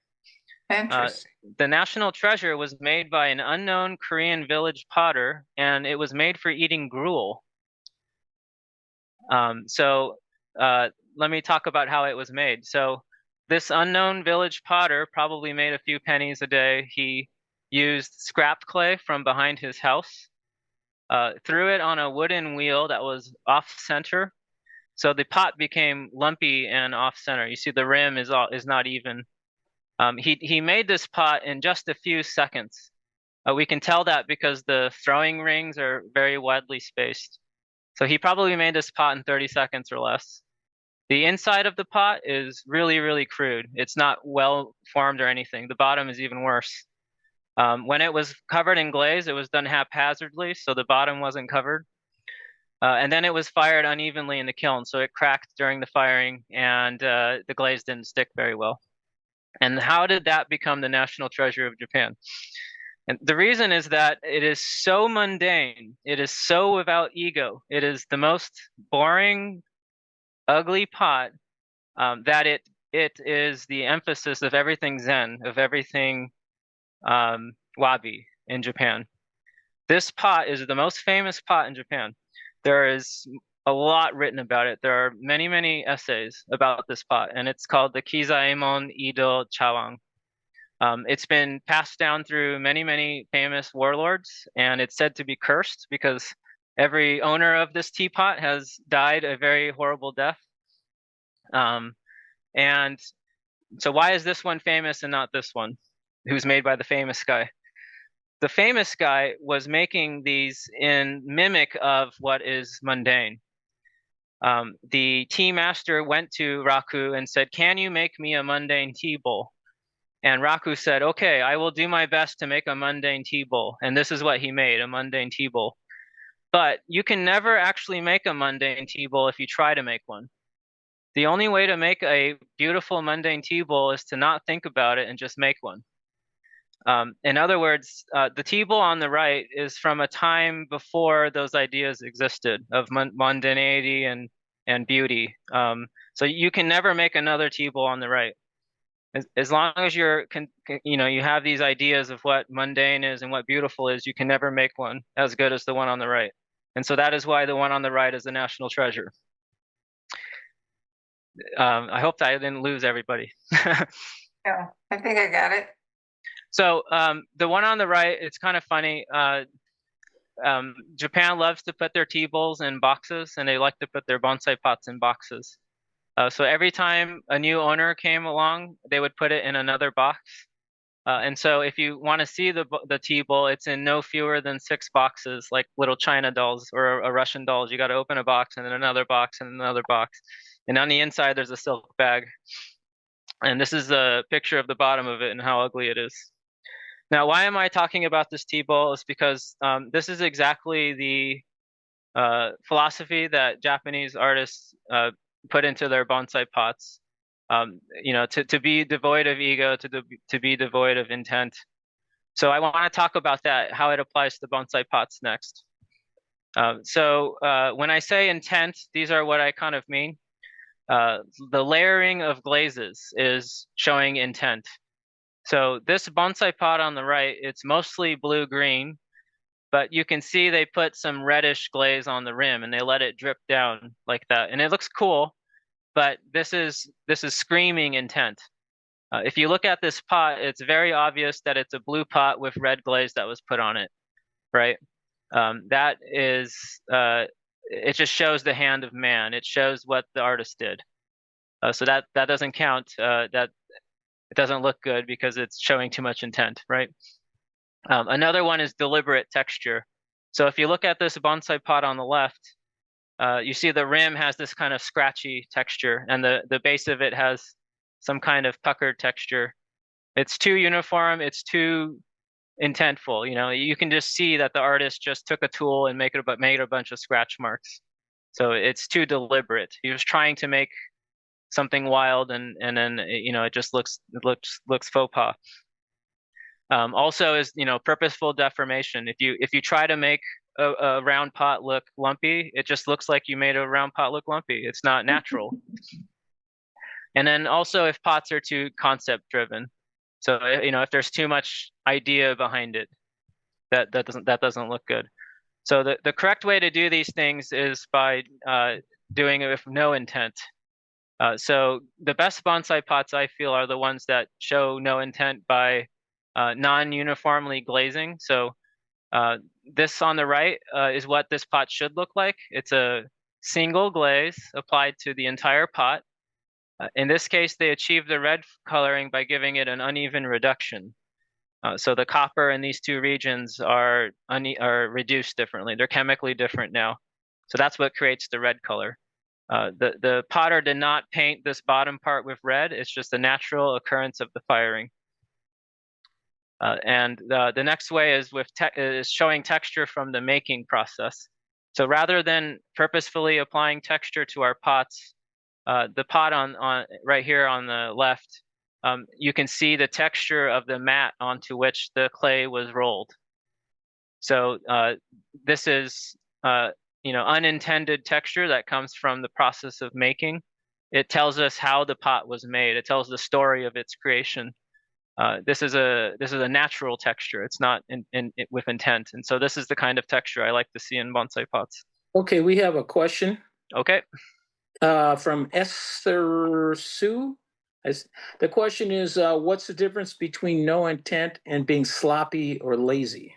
A: Interesting.
B: The national treasure was made by an unknown Korean village potter, and it was made for eating gruel. So let me talk about how it was made. So this unknown village potter probably made a few pennies a day. He used scrap clay from behind his house, threw it on a wooden wheel that was off center. So the pot became lumpy and off center. You see the rim is not even. He made this pot in just a few seconds. We can tell that because the throwing rings are very widely spaced. So he probably made this pot in 30 seconds or less. The inside of the pot is really, really crude. It's not well formed or anything. The bottom is even worse. When it was covered in glaze, it was done haphazardly, so the bottom wasn't covered. And then it was fired unevenly in the kiln, so it cracked during the firing, and the glaze didn't stick very well. And how did that become the national treasure of Japan? And the reason is that it is so mundane. It is so without ego. It is the most boring, ugly pot that it is the emphasis of everything Zen, of everything wabi in Japan. This pot is the most famous pot in Japan. There is a lot written about it. There are many, many essays about this pot, and it's called the Kizaemon Ido Chawang. It's been passed down through many, many famous warlords, and it's said to be cursed because every owner of this teapot has died a very horrible death. And so why is this one famous and not this one, who's made by the famous guy? The famous guy was making these in mimic of what is mundane. The tea master went to Raku and said, "Can you make me a mundane tea bowl?" And Raku said, "Okay, I will do my best to make a mundane tea bowl." And this is what he made, a mundane tea bowl. But you can never actually make a mundane tea bowl if you try to make one. The only way to make a beautiful mundane tea bowl is to not think about it and just make one. In other words, the tea bowl on the right is from a time before those ideas existed of mundanity and beauty. So you can never make another tea bowl on the right. As long as you have these ideas of what mundane is and what beautiful is, you can never make one as good as the one on the right. And so that is why the one on the right is the national treasure. I hope that I didn't lose everybody.
A: Yeah, I think I got it.
B: So the one on the right, it's kind of funny. Japan loves to put their tea bowls in boxes, and they like to put their bonsai pots in boxes. So every time a new owner came along, they would put it in another box. And so if you want to see the tea bowl, it's in no fewer than 6 boxes, like little China dolls or a Russian dolls. You got to open a box and then another box and another box. And on the inside, there's a silk bag. And this is a picture of the bottom of it and how ugly it is. Now, why am I talking about this tea bowl? It's because this is exactly the philosophy that Japanese artists put into their bonsai pots. To be devoid of ego, to be devoid of intent. So I want to talk about that, how it applies to bonsai pots next. So when I say intent, these are what I kind of mean. The layering of glazes is showing intent. So this bonsai pot on the right, it's mostly blue-green, but you can see they put some reddish glaze on the rim and they let it drip down like that. And it looks cool, but this is screaming intent. If you look at this pot, it's very obvious that it's a blue pot with red glaze that was put on it, right? That is, it just shows the hand of man. It shows what the artist did. So that doesn't count. That it doesn't look good because it's showing too much intent, right? Another one is deliberate texture. So if you look at this bonsai pot on the left, you see the rim has this kind of scratchy texture, and the base of it has some kind of puckered texture. It's too uniform. It's too intentful. You can just see that the artist just took a tool and made a bunch of scratch marks. So it's too deliberate. He was trying to make something wild, and then it just looks faux pas. Also is purposeful deformation. If you try to make a round pot look lumpy, it just looks like you made a round pot look lumpy. It's not natural. And then also if pots are too concept driven, so if there's too much idea behind it, that doesn't look good. So the correct way to do these things is by doing it with no intent. So the best bonsai pots I feel are the ones that show no intent by non-uniformly glazing. So this on the right is what this pot should look like. It's a single glaze applied to the entire pot. In this case, they achieved the red coloring by giving it an uneven reduction. So the copper in these two regions are reduced differently. They're chemically different now. So that's what creates the red color. The potter did not paint this bottom part with red. It's just a natural occurrence of the firing. And the next way is is showing texture from the making process. So rather than purposefully applying texture to our pots, the pot on right here on the left you can see the texture of the mat onto which the clay was rolled. So this is unintended texture that comes from the process of making. It tells us how the pot was made. It tells the story of its creation. This is a natural texture. It's not with intent. And so this is the kind of texture I like to see in bonsai pots.
C: Okay, we have a question
B: Okay.
C: from Esther Sue. The question is, what's the difference between no intent and being sloppy or lazy?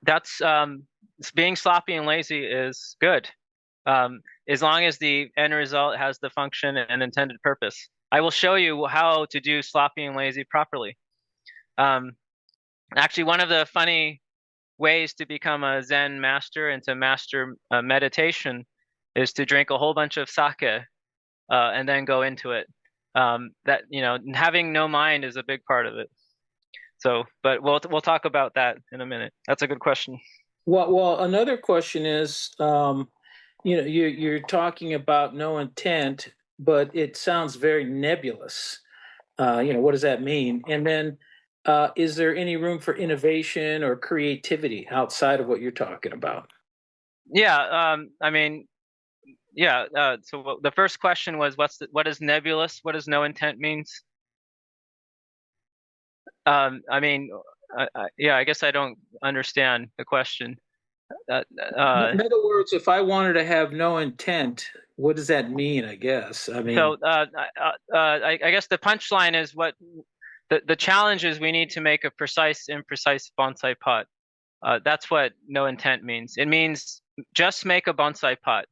B: That's being sloppy and lazy is good, as long as the end result has the function and intended purpose. I will show you how to do sloppy and lazy properly. Actually, one of the funny ways to become a Zen master and to master meditation is to drink a whole bunch of sake and then go into it. That having no mind is a big part of it. So, but we'll talk about that in a minute. That's a good question.
C: Well, another question is, you're talking about no intent, but it sounds very nebulous. What does that mean? And then, is there any room for innovation or creativity outside of what you're talking about?
B: Yeah, so the first question was, what is nebulous? What does no intent means? I guess I don't understand the question.
C: In other words, if I wanted to have no intent, what does that mean? I guess.
B: So I guess the punchline is what the challenge is. We need to make a precise, imprecise bonsai pot. That's what no intent means. It means just make a bonsai pot.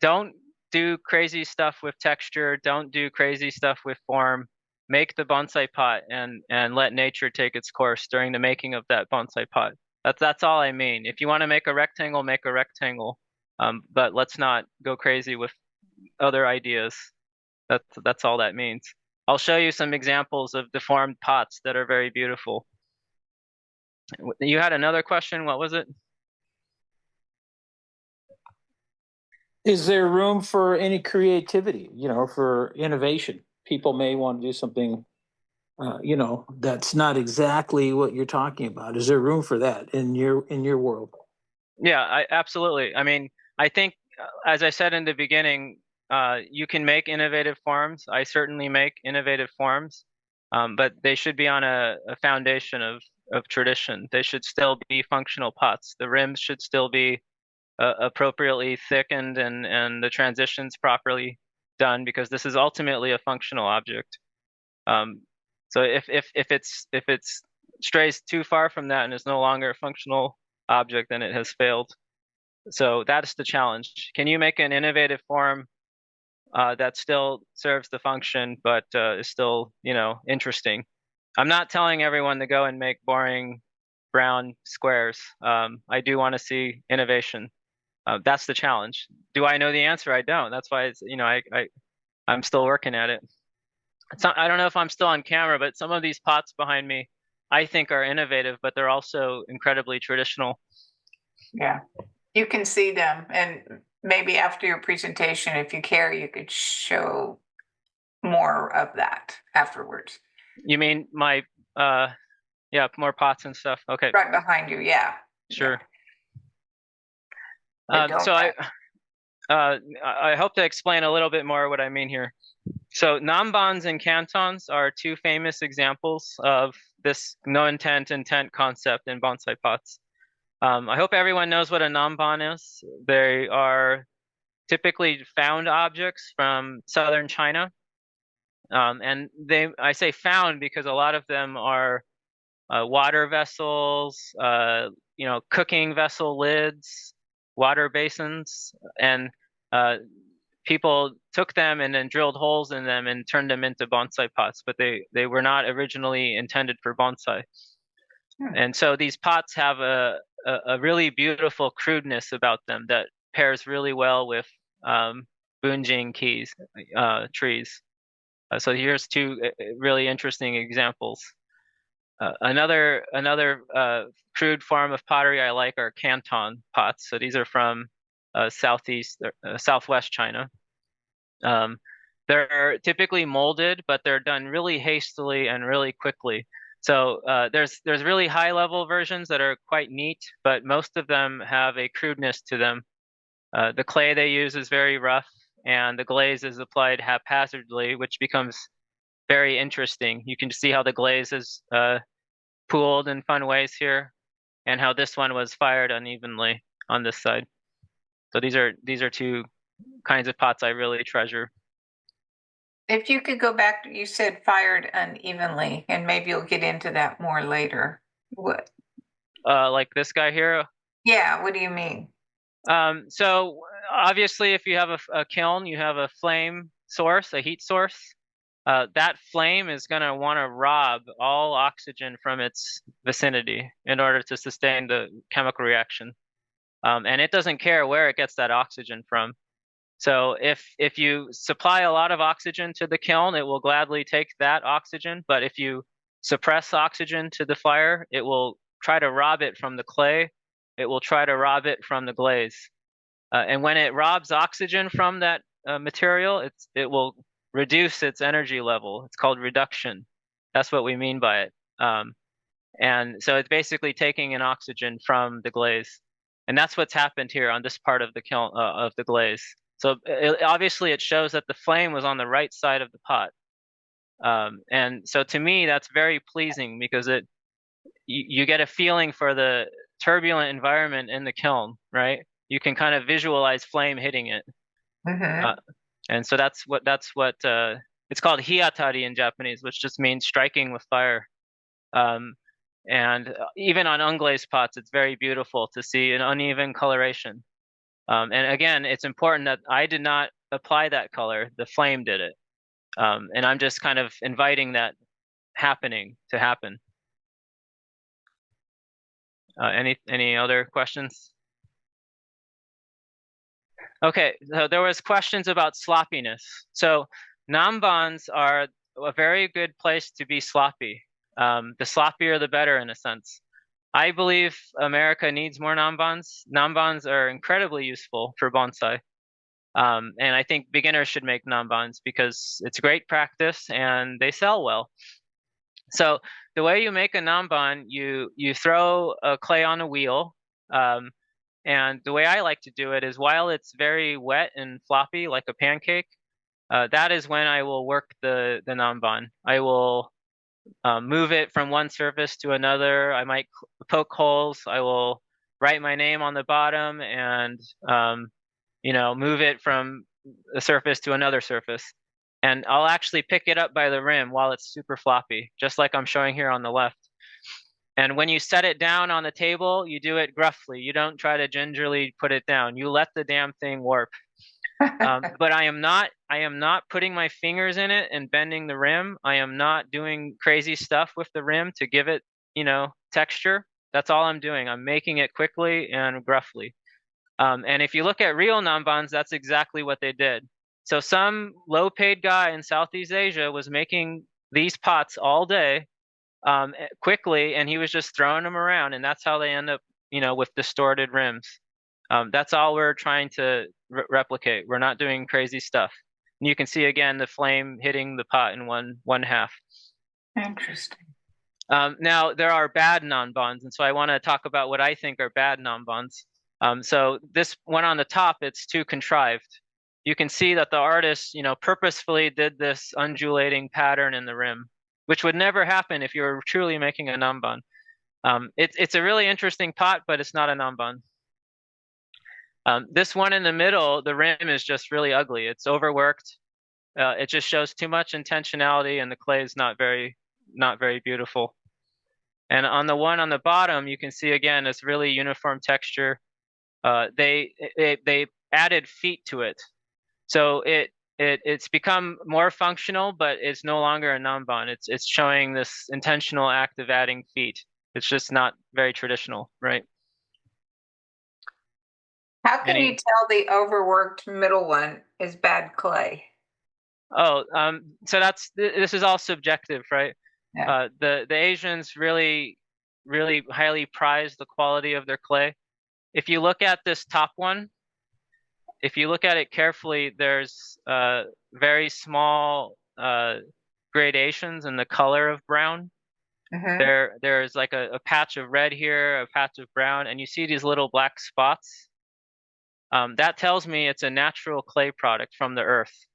B: Don't do crazy stuff with texture. Don't do crazy stuff with form. Make the bonsai pot and let nature take its course during the making of that bonsai pot. That's all I mean. If you want to make a rectangle, make a rectangle. But let's not go crazy with other ideas. That's all that means. I'll show you some examples of deformed pots that are very beautiful. You had another question. What was it?
C: Is there room for any creativity, for innovation? People may want to do something, that's not exactly what you're talking about. Is there room for that in your world?
B: Yeah, absolutely. I mean, I think, as I said in the beginning, you can make innovative forms. I certainly make innovative forms, but they should be on a foundation of tradition. They should still be functional pots. The rims should still be appropriately thickened and the transitions properly done, because this is ultimately a functional object. So if it's strays too far from that and is no longer a functional object, then it has failed. So that's the challenge. Can you make an innovative form that still serves the function but is still interesting? I'm not telling everyone to go and make boring brown squares. I do want to see innovation. That's the challenge. Do I know the answer? I don't. That's why it's I'm still working at it. I don't know if I'm still on camera, but some of these pots behind me I think are innovative, but they're also incredibly traditional.
A: Yeah, you can see them, and maybe after your presentation, if you care, you could show more of that afterwards.
B: You mean my more pots and stuff? Okay.
A: Right behind you, yeah.
B: Sure.
A: Yeah.
B: So I hope to explain a little bit more what I mean here. So nanbans and cantons are two famous examples of this no intent concept in bonsai pots. I hope everyone knows what a nanban is. They are typically found objects from southern China. And I say found because a lot of them are water vessels, cooking vessel lids, water basins, and people took them and then drilled holes in them and turned them into bonsai pots, but they were not originally intended for bonsai. And so these pots have a really beautiful crudeness about them that pairs really well with bunjing trees. So here's two really interesting examples. Another crude form of pottery I like are canton pots. So these are from southwest China. They're typically molded, but they're done really hastily and really quickly. So there's really high level versions that are quite neat, but most of them have a crudeness to them. The clay they use is very rough, and the glaze is applied haphazardly, which becomes very interesting. You can see how the glaze is pooled in fun ways here, and how this one was fired unevenly on this side. So these are two kinds of pots I really treasure.
A: If you could go back, you said fired unevenly, and maybe you'll get into that more later. What?
B: Like this guy here.
A: Yeah, what do you mean?
B: So obviously, if you have a kiln, you have a flame source, a heat source. That flame is going to want to rob all oxygen from its vicinity in order to sustain the chemical reaction. And it doesn't care where it gets that oxygen from. So if you supply a lot of oxygen to the kiln, it will gladly take that oxygen. But if you suppress oxygen to the fire, it will try to rob it from the clay. It will try to rob it from the glaze. And when it robs oxygen from that material, it will reduce its energy level. It's called reduction. That's what we mean by it. And so it's basically taking an oxygen from the glaze. And that's what's happened here on this part of the kiln, of the glaze. So obviously it shows that the flame was on the right side of the pot. And so to me, that's very pleasing because you get a feeling for the turbulent environment in the kiln, right? You can kind of visualize flame hitting it.
A: Mm-hmm.
B: And so that's what it's called hiatari in Japanese, which just means striking with fire. And even on unglazed pots, it's very beautiful to see an uneven coloration. And again, it's important that I did not apply that color. The flame did it. And I'm just kind of inviting that happening to happen. Any other questions? Okay, so there was questions about sloppiness. So nanbans are a very good place to be sloppy. The sloppier, the better in a sense. I believe America needs more nanbans. Nanbans are incredibly useful for bonsai. And I think beginners should make nanbans because it's great practice and they sell well. So the way you make a nanban, you throw a clay on a wheel. And the way I like to do it is while it's very wet and floppy like a pancake, that is when I will work the nanban. I will move it from one surface to another. I might poke holes. I will write my name on the bottom and move it from a surface to another surface. And I'll actually pick it up by the rim while it's super floppy, just like I'm showing here on the left. And when you set it down on the table, you do it gruffly. You don't try to gingerly put it down. You let the damn thing warp. But I am not putting my fingers in it and bending the rim. I am not doing crazy stuff with the rim to give it, texture. That's all I'm doing. I'm making it quickly and gruffly. And if you look at real nanbans, that's exactly what they did. So some low-paid guy in Southeast Asia was making these pots all day quickly, and he was just throwing them around, and that's how they end up, with distorted rims. That's all we're trying to replicate. We're not doing crazy stuff. And you can see again the flame hitting the pot in one half.
A: Interesting.
B: Now there are bad nanbans, and so I want to talk about what I think are bad nanbans. So this one on the top, it's too contrived. You can see that the artist, purposefully did this undulating pattern in the rim, which would never happen if you were truly making a nanban. It's a really interesting pot, but it's not a nanban. This one in the middle, the rim is just really ugly. It's overworked. It just shows too much intentionality, and the clay is not very beautiful. And on the one on the bottom, you can see again this really uniform texture. They added feet to it, so it's become more functional, but it's no longer a nanban. It's showing this intentional act of adding feet. It's just not very traditional, right?
A: How can you tell the overworked middle one is bad clay?
B: Oh, so this is all subjective, right?
A: Yeah.
B: The Asians really highly prize the quality of their clay. If you look at this top one, if you look at it carefully, there's very small gradations in the color of brown. There's like a patch of red here, a patch of brown, and you see these little black spots. That tells me it's a natural clay product from the earth.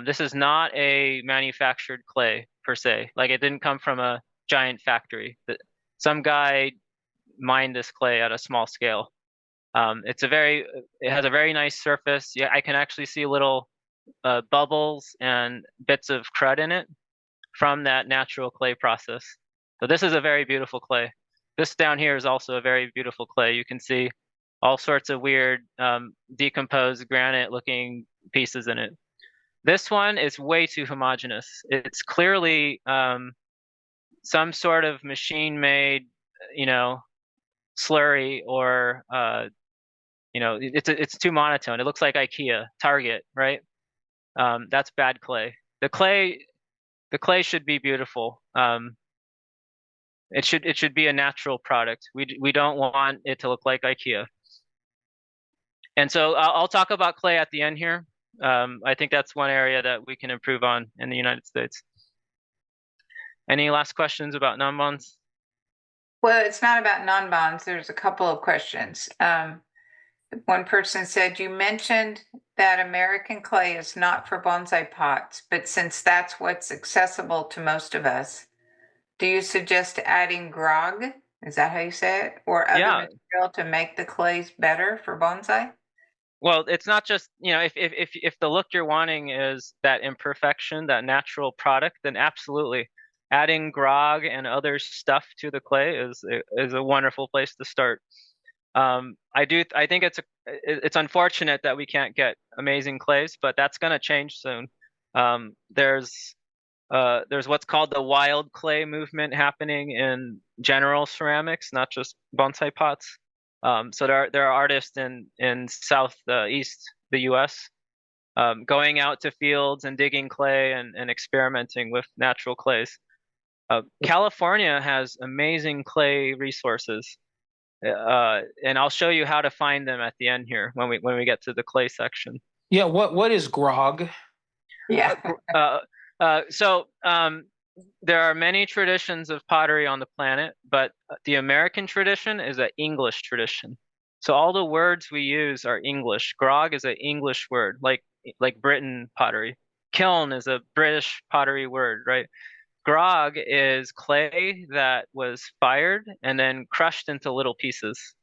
B: This is not a manufactured clay per se. Like, it didn't come from a giant factory. Some guy mined this clay at a small scale. It has a very nice surface. Yeah, I can actually see little bubbles and bits of crud in it from that natural clay process. So this is a very beautiful clay. This down here is also a very beautiful clay. You can see all sorts of weird decomposed granite looking pieces in it. This one is way too homogeneous. It's clearly some sort of machine made, slurry, or it's too monotone. It looks like IKEA, Target, right? That's bad clay. The clay should be beautiful. It should be a natural product. We don't want it to look like IKEA. And so I'll talk about clay at the end here. I think that's one area that we can improve on in the United States. Any last questions about nanbans?
A: Well, it's not about nanbans. There's a couple of questions. One person said, you mentioned that American clay is not for bonsai pots, but since that's what's accessible to most of us, do you suggest adding grog? Is that how you say it? Or other material to make the clays better for bonsai?
B: Well, it's not just, if the look you're wanting is that imperfection, that natural product, then absolutely. Adding grog and other stuff to the clay is a wonderful place to start. I think it's unfortunate that we can't get amazing clays, but that's going to change soon. There's what's called the wild clay movement happening in general ceramics, not just bonsai pots. So there are artists in southeast the U.S. Going out to fields and digging clay and experimenting with natural clays. California has amazing clay resources. And I'll show you how to find them at the end here when we get to the clay section.
C: Yeah, what is grog?
A: Yeah.
B: So there are many traditions of pottery on the planet, but the American tradition is an English tradition. So all the words we use are English. Grog is an English word, like Britain pottery. Kiln is a British pottery word, right? Grog is clay that was fired and then crushed into little pieces.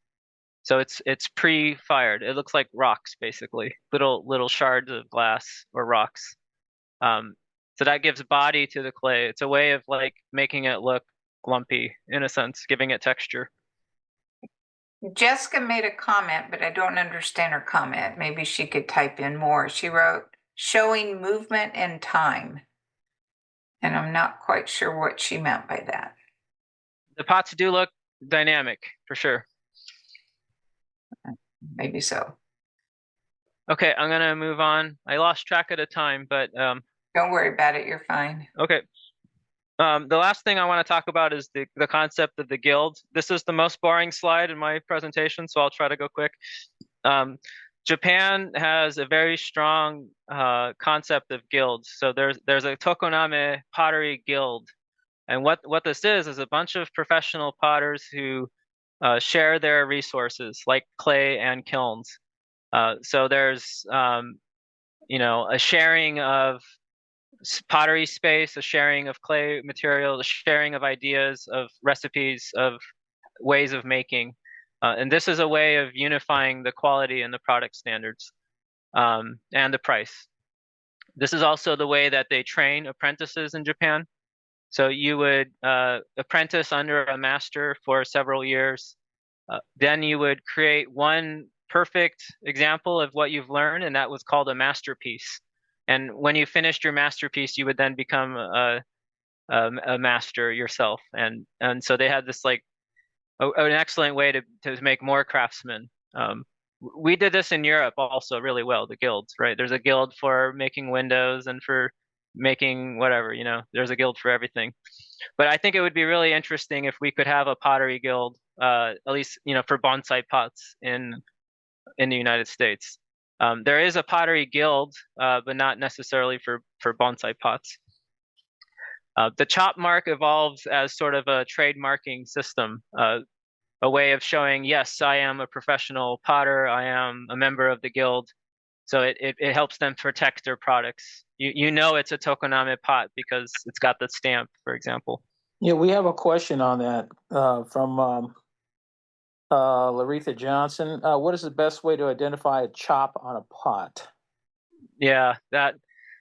B: So it's pre-fired. It looks like rocks, basically, little shards of glass or rocks. So that gives body to the clay. It's a way of like making it look lumpy in a sense, giving it texture.
A: Jessica made a comment, but I don't understand her comment. Maybe she could type in more. She wrote, showing movement and time. And I'm not quite sure what she meant by that.
B: The pots do look dynamic, for sure.
A: Maybe so.
B: Okay, I'm gonna move on. I lost track of the time, but
A: don't worry about it. You're fine.
B: Okay. The last thing I want to talk about is the concept of the guild. This is the most boring slide in my presentation, so I'll try to go quick. Japan has a very strong concept of guilds. So there's a Tokoname pottery guild, and what this is a bunch of professional potters who share their resources like clay and kilns. So there's a sharing of pottery space, a sharing of clay material, a sharing of ideas, of recipes, of ways of making. And this is a way of unifying the quality and the product standards and the price. This is also the way that they train apprentices in Japan. So you would apprentice under a master for several years. Then you would create one perfect example of what you've learned, and that was called a masterpiece. And when you finished your masterpiece, you would then become a master yourself. And so they had this like an excellent way to make more craftsmen. We did this in Europe also really well, the guilds, right? There's a guild for making windows and for making whatever, there's a guild for everything. But I think it would be really interesting if we could have a pottery guild, at least, for bonsai pots in the United States. There is a pottery guild, but not necessarily for bonsai pots. The chop mark evolves as sort of a trademarking system, a way of showing, yes, I am a professional potter, I am a member of the guild. So it helps them protect their products. You know it's a tokoname pot because it's got the stamp, for example.
C: Yeah, we have a question on that from Laretha Johnson. What is the best way to identify a chop on a pot?
B: Yeah, that.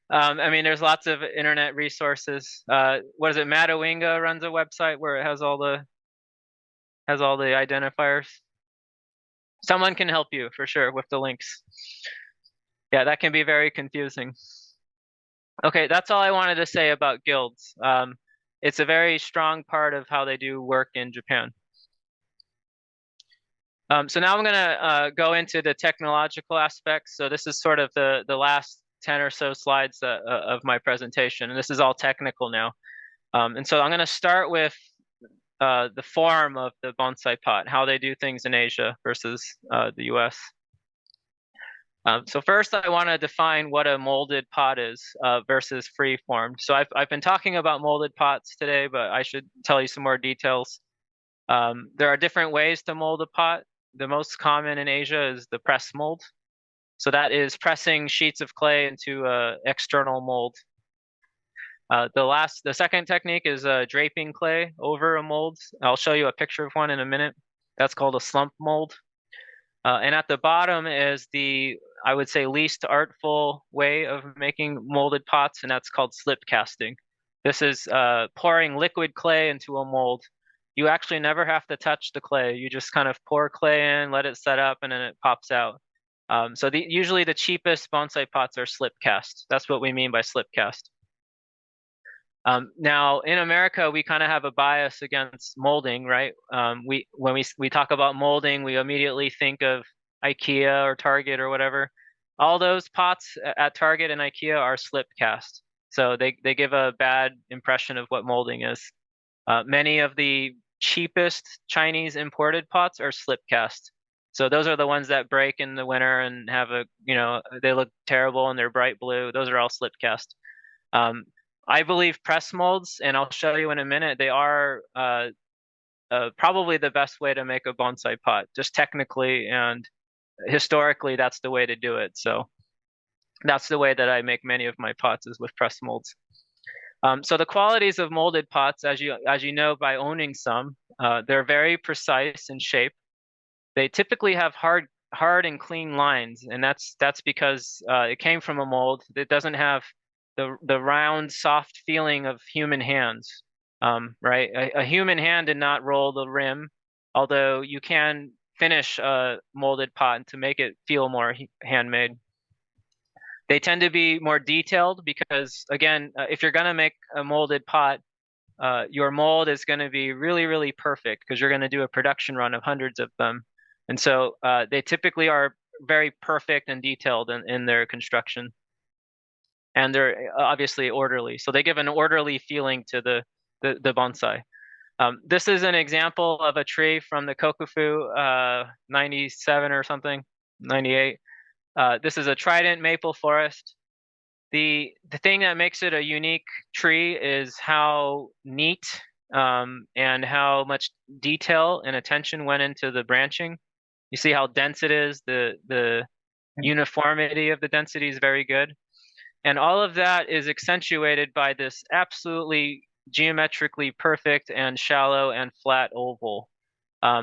B: I mean, there's lots of internet resources. What is it? Matawinga runs a website where it has all the identifiers. Someone can help you for sure with the links. Yeah, that can be very confusing. Okay, that's all I wanted to say about guilds. It's a very strong part of how they do work in Japan. So now I'm going to go into the technological aspects. So this is sort of the last 10 or so slides of my presentation, and this is all technical now. And so I'm going to start with the form of the bonsai pot, how they do things in Asia versus the US. So first, I want to define what a molded pot is versus free-formed. So I've been talking about molded pots today, but I should tell you some more details. There are different ways to mold a pot. The most common in Asia is the press mold. So that is pressing sheets of clay into an external mold. The second technique is draping clay over a mold. I'll show you a picture of one in a minute. That's called a slump mold. And at the bottom is the, I would say, least artful way of making molded pots, and that's called slip casting. This is pouring liquid clay into a mold. You actually never have to touch the clay. You just kind of pour clay in, let it set up, and then it pops out. So usually the cheapest bonsai pots are slip cast. That's what we mean by slip cast. Now in America, we kind of have a bias against molding, right? When we talk about molding, we immediately think of IKEA or Target or whatever. All those pots at Target and IKEA are slip cast. So they give a bad impression of what molding is. Many of the cheapest Chinese imported pots are slip cast. So those are the ones that break in the winter and have they look terrible and they're bright blue. Those are all slip cast. I believe press molds, and I'll show you in a minute, they are probably the best way to make a bonsai pot. Just technically and historically, that's the way to do it. So that's the way that I make many of my pots, is with press molds. So the qualities of molded pots, as you know by owning some, they're very precise in shape. They typically have hard and clean lines, and that's because it came from a mold. It doesn't have the round, soft feeling of human hands, right? A human hand did not roll the rim, although you can finish a molded pot to make it feel more handmade. They tend to be more detailed because, again, if you're going to make a molded pot, your mold is going to be really, really perfect because you're going to do a production run of hundreds of them. And so they typically are very perfect and detailed in their construction. And they're obviously orderly. So they give an orderly feeling to the bonsai. This is an example of a tree from the Kokufu 97 or something, 98. This is a trident maple forest. The thing that makes it a unique tree is how neat and how much detail and attention went into the branching. You see how dense it is. The uniformity of the density is very good. And all of that is accentuated by this absolutely geometrically perfect and shallow and flat oval.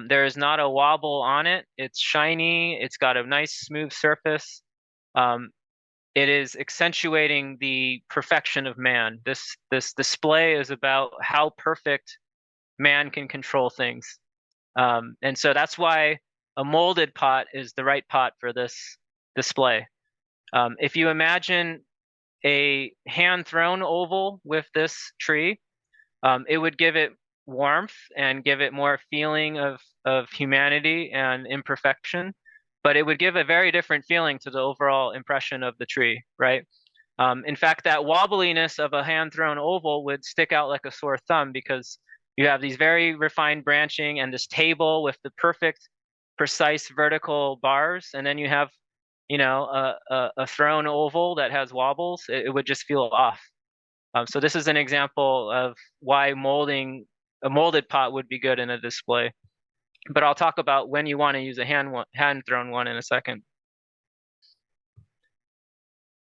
B: There is not a wobble on it. It's shiny. It's got a nice smooth surface. It is accentuating the perfection of man. This display is about how perfect man can control things. And so that's why a molded pot is the right pot for this display. If you imagine a hand-thrown oval with this tree, it would give it warmth and give it more feeling of humanity and imperfection, but it would give a very different feeling to the overall impression of the tree, right? In fact, that wobbliness of a hand-thrown oval would stick out like a sore thumb because you have these very refined branching and this table with the perfect, precise vertical bars, and then you have a thrown oval that has wobbles, it would just feel off. So this is an example of why a molded pot would be good in a display. But I'll talk about when you want to use a hand-thrown one in a second.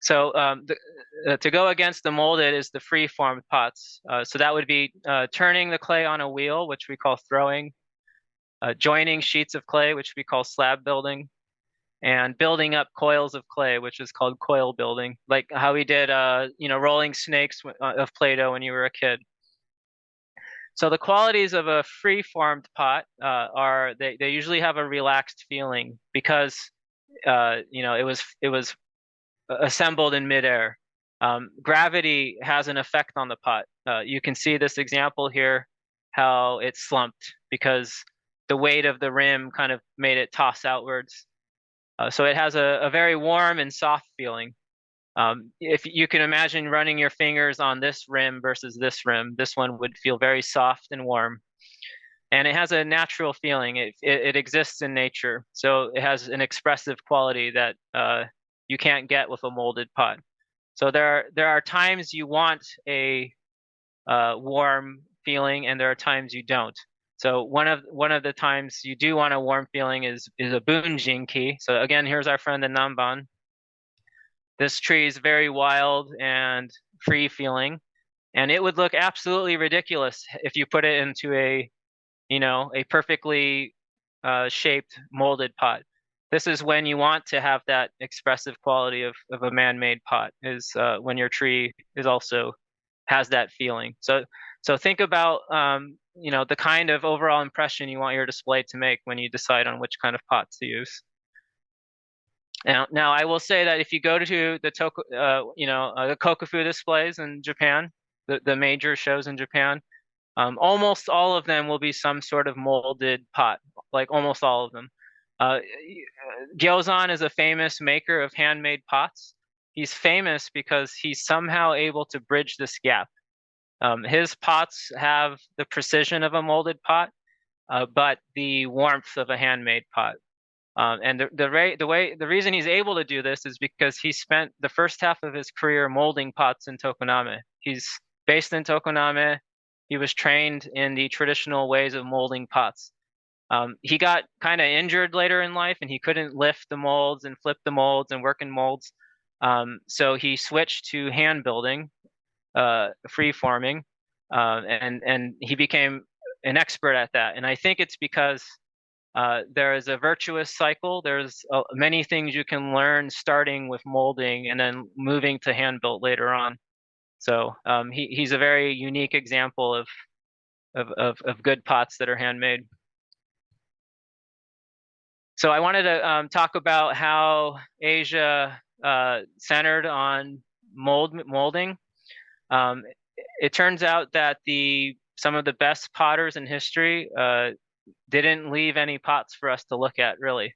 B: So to go against the molded is the free-formed pots. So that would be turning the clay on a wheel, which we call throwing, joining sheets of clay, which we call slab building, and building up coils of clay, which is called coil building, like how we did, rolling snakes of Play-Doh when you were a kid. So the qualities of a free-formed pot are they usually have a relaxed feeling because it was assembled in midair. Gravity has an effect on the pot. You can see this example here, how it slumped because the weight of the rim kind of made it toss outwards. So it has a very warm and soft feeling. If you can imagine running your fingers on this rim versus this rim, this one would feel very soft and warm. And it has a natural feeling. It exists in nature. So it has an expressive quality that you can't get with a molded pot. So there are times you want a warm feeling, and there are times you don't. So one of the times you do want a warm feeling is a bunjinki. So again, here's our friend the nanban. This tree is very wild and free feeling, and it would look absolutely ridiculous if you put it into a perfectly shaped molded pot. This is when you want to have that expressive quality of a man-made pot, is when your tree has that feeling. So think about the kind of overall impression you want your display to make when you decide on which kind of pot to use. Now I will say that if you go to the kokufu displays in Japan, the major shows in Japan, almost all of them will be some sort of molded pot, like almost all of them. Gyozan is a famous maker of handmade pots. He's famous because he's somehow able to bridge this gap. His pots have the precision of a molded pot, but the warmth of a handmade pot. And the reason he's able to do this is because he spent the first half of his career molding pots in Tokoname. He's based in Tokoname. He was trained in the traditional ways of molding pots. He got kind of injured later in life, and he couldn't lift the molds and flip the molds and work in molds. So he switched to hand building, free forming, and he became an expert at that. And I think it's because there is a virtuous cycle. There's many things you can learn starting with molding and then moving to hand built later on. So he's a very unique example of good pots that are handmade. So I wanted to talk about how Asia centered on molding. It turns out that some of the best potters in history didn't leave any pots for us to look at, really.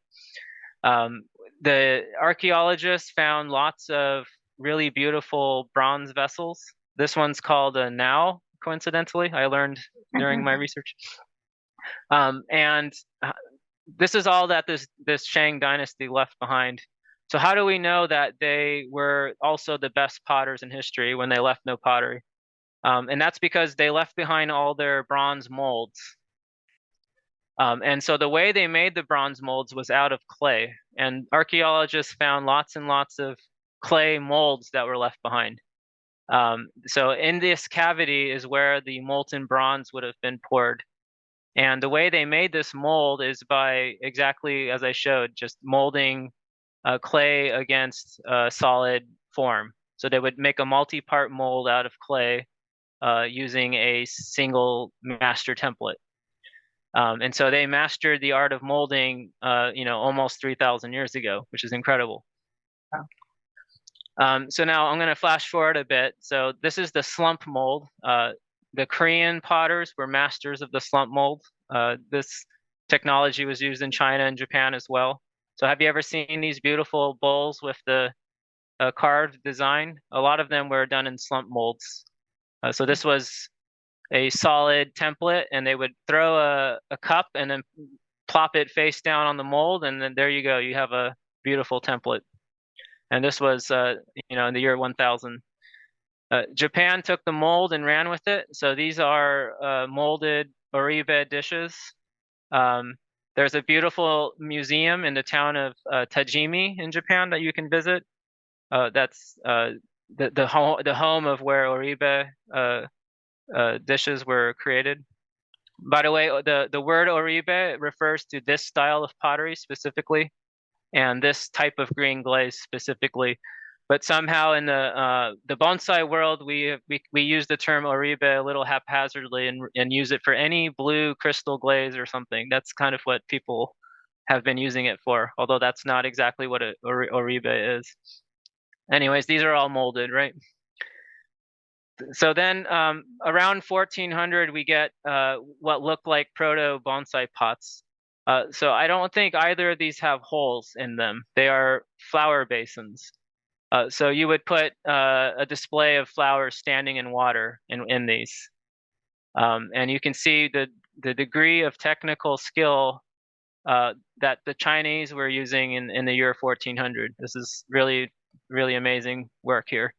B: The archaeologists found lots of really beautiful bronze vessels. This one's called a Nao, coincidentally, I learned during my research. And this is all that this Shang dynasty left behind. So how do we know that they were also the best potters in history when they left no pottery? And that's because they left behind all their bronze molds. And so the way they made the bronze molds was out of clay. And archaeologists found lots and lots of clay molds that were left behind. So in this cavity is where the molten bronze would have been poured. And the way they made this mold is by exactly as I showed, just molding clay against solid form. So they would make a multi-part mold out of clay using a single master template. And so they mastered the art of molding, almost 3,000 years ago, which is incredible. So now I'm going to flash forward a bit. So this is the slump mold. The Korean potters were masters of the slump mold. This technology was used in China and Japan as well. So have you ever seen these beautiful bowls with the carved design? A lot of them were done in slump molds. So this was a solid template, and they would throw a cup and then plop it face down on the mold, and then there you go. You have a beautiful template. and this was in the year 1000. Japan took the mold and ran with it. So these are molded oribe dishes. There's a beautiful museum in the town of Tajimi in Japan that you can visit. That's the home of where oribe dishes were created. By the way, the word oribe refers to this style of pottery specifically, and this type of green glaze specifically. But somehow in the bonsai world, we use the term oribe a little haphazardly and use it for any blue crystal glaze or something. That's kind of what people have been using it for, although that's not exactly what oribe is. Anyways, these are all molded, right? So then around 1400, we get what look like proto bonsai pots. So I don't think either of these have holes in them. They are flower basins. So you would put a display of flowers standing in water in these. And you can see the degree of technical skill that the Chinese were using in the year 1400. This is really, really amazing work here.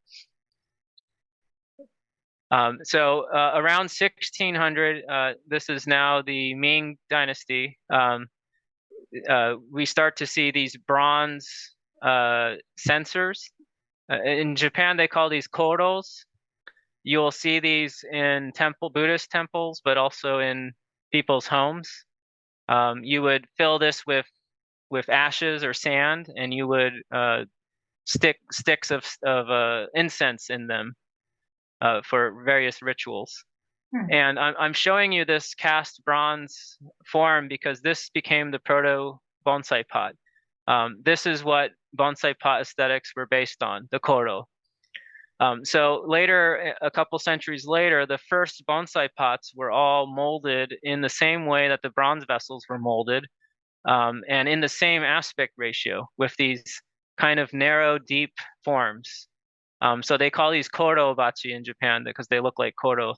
B: So around 1600, this is now the Ming Dynasty. We start to see these bronze censers. In Japan, they call these koros. You'll see these in Buddhist temples, but also in people's homes. You would fill this with ashes or sand, and you would stick sticks of incense in them for various rituals. And I'm showing you this cast bronze form because this became the proto bonsai pot. This is what bonsai pot aesthetics were based on, the koro. So later, a couple centuries later, the first bonsai pots were all molded in the same way that the bronze vessels were molded, and in the same aspect ratio with these kind of narrow, deep forms. So they call these koro bachi in Japan because they look like koro.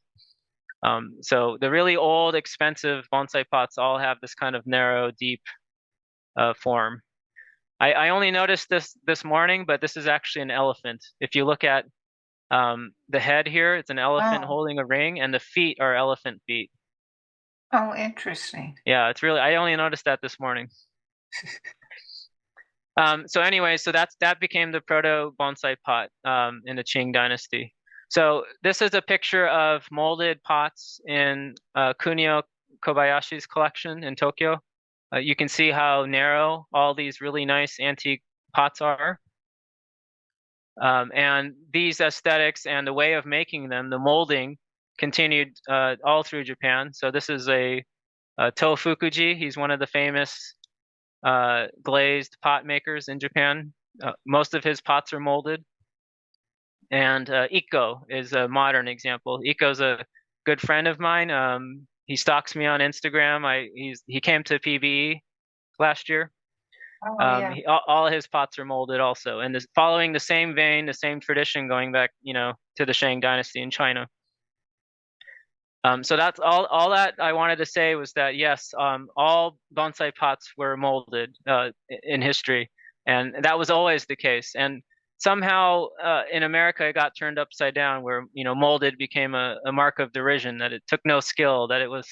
B: So the really old, expensive bonsai pots all have this kind of narrow, deep form. I only noticed this morning, but this is actually an elephant. If you look at the head here, it's an elephant holding a ring, and the feet are elephant feet.
A: Oh, interesting.
B: Yeah, it's really, I only noticed that this morning. So anyway, so that became the proto bonsai pot in the Qing dynasty. So this is a picture of molded pots in Kunio Kobayashi's collection in Tokyo. You can see how narrow all these really nice antique pots are. And these aesthetics and the way of making them, the molding, continued all through Japan. So this is a To Fukuji. He's one of the famous glazed pot makers in Japan. Most of his pots are molded. And Iko is a modern example. Iko's a good friend of mine. He stalks me on Instagram. He came to PBE last year.
A: Oh, yeah.
B: All his pots are molded also, and following the same vein, the same tradition, going back, to the Shang Dynasty in China. So that's all that I wanted to say was that yes, all bonsai pots were molded in history, and that was always the case. And somehow in America, it got turned upside down, where molded became a mark of derision, that it took no skill, that it was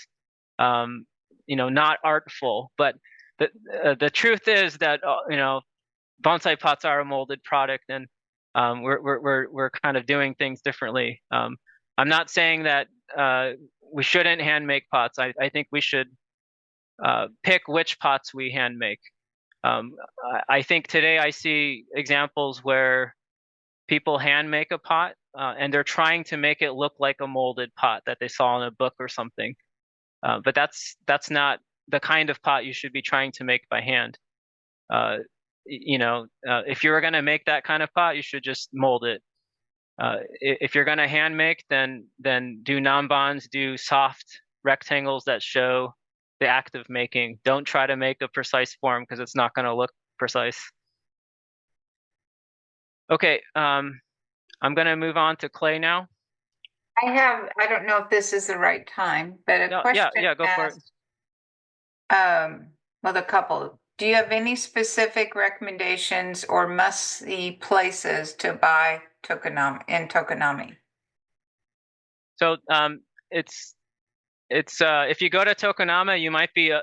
B: not artful. But the truth is that bonsai pots are a molded product, and we're kind of doing things differently. I'm not saying that we shouldn't hand make pots. I think we should pick which pots we hand make. I think today I see examples where people hand make a pot and they're trying to make it look like a molded pot that they saw in a book or something. But that's not the kind of pot you should be trying to make by hand. If you were going to make that kind of pot, you should just mold it. If you're going to hand make, then do nanbans, do soft rectangles that show the act of making. Don't try to make a precise form because it's not going to look precise. Okay, I'm going to move on to clay now.
A: I don't know if this is the right time, but a question
B: Yeah, go for it.
A: well, a couple. Do you have any specific recommendations or must-see places to buy Tokonami?
B: So it's if you go to Tokonama, you might be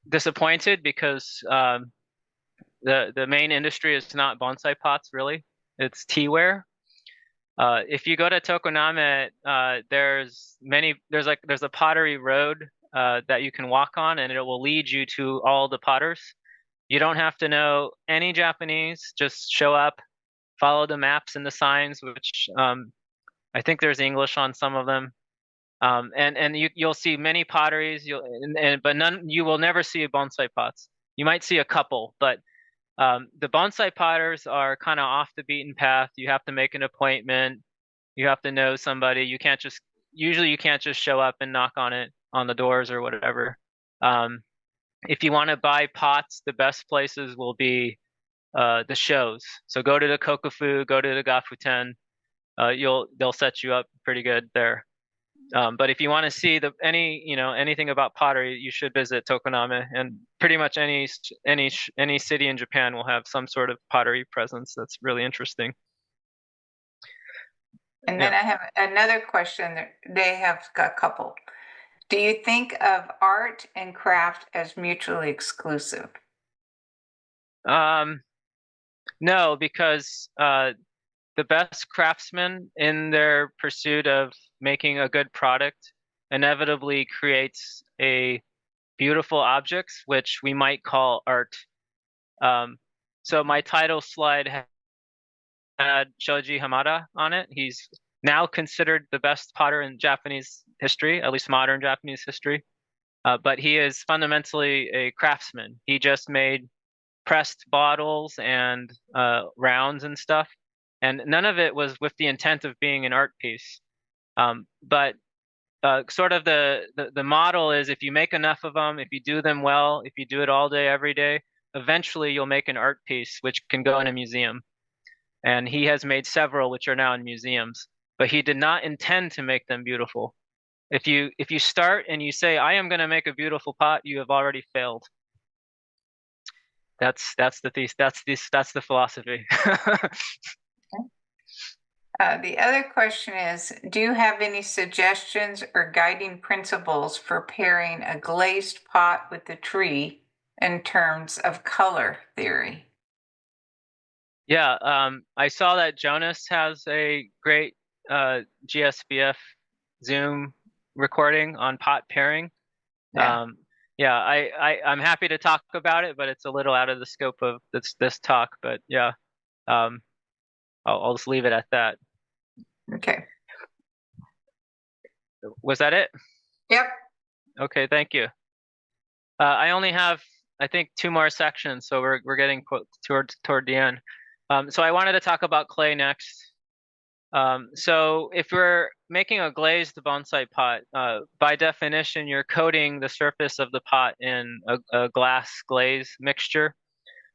B: disappointed because the main industry is not bonsai pots really. It's teaware. If you go to Tokoname, there's a pottery road that you can walk on, and it will lead you to all the potters. You don't have to know any Japanese. Just show up, follow the maps and the signs, which I think there's English on some of them. And you'll see many potteries. But you will never see bonsai pots. You might see a couple, but the bonsai potters are kind of off the beaten path. You have to make an appointment. You have to know somebody. You can't just show up and knock on the doors or whatever. If you want to buy pots, the best places will be the shows. So go to the Kokufu, go to the Gafuten. They'll set you up pretty good there. But if you want to see anything about pottery, you should visit Tokoname, and pretty much any city in Japan will have some sort of pottery presence. That's really interesting.
A: And then I have another question. They have a couple. Do you think of art and craft as mutually exclusive?
B: No, because the best craftsmen in their pursuit of making a good product inevitably creates a beautiful objects, which we might call art. So my title slide had Shoji Hamada on it. He's now considered the best potter in Japanese history, at least modern Japanese history. But he is fundamentally a craftsman. He just made pressed bottles and rounds and stuff. And none of it was with the intent of being an art piece. But sort of the model is, if you make enough of them, if you do them well, if you do it all day, every day, eventually you'll make an art piece which can go in a museum. And he has made several which are now in museums. But he did not intend to make them beautiful. If you start and you say, I am going to make a beautiful pot, you have already failed. That's the philosophy.
A: The other question is, do you have any suggestions or guiding principles for pairing a glazed pot with the tree in terms of color theory?
B: Yeah, I saw that Jonas has a great GSBF Zoom recording on pot pairing.
A: Yeah.
B: I'm happy to talk about it, but it's a little out of the scope of this talk. But yeah, I'll just leave it at that.
A: Okay.
B: Was that it?
A: Yep.
B: Okay, thank you. I only have, I think, 2 more sections, so we're getting toward the end. So I wanted to talk about clay next. So if we're making a glazed bonsai pot, by definition, you're coating the surface of the pot in a glass glaze mixture.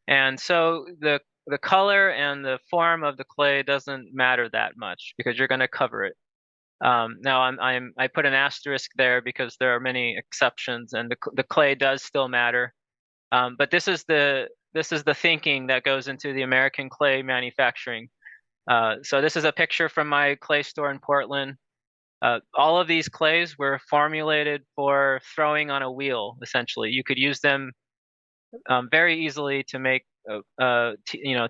B: And so the color and the form of the clay doesn't matter that much because you're going to cover it. Now I put an asterisk there because there are many exceptions, and the clay does still matter. But this is the thinking that goes into the American clay manufacturing. So this is a picture from my clay store in Portland. All of these clays were formulated for throwing on a wheel. Essentially, you could use them very easily to make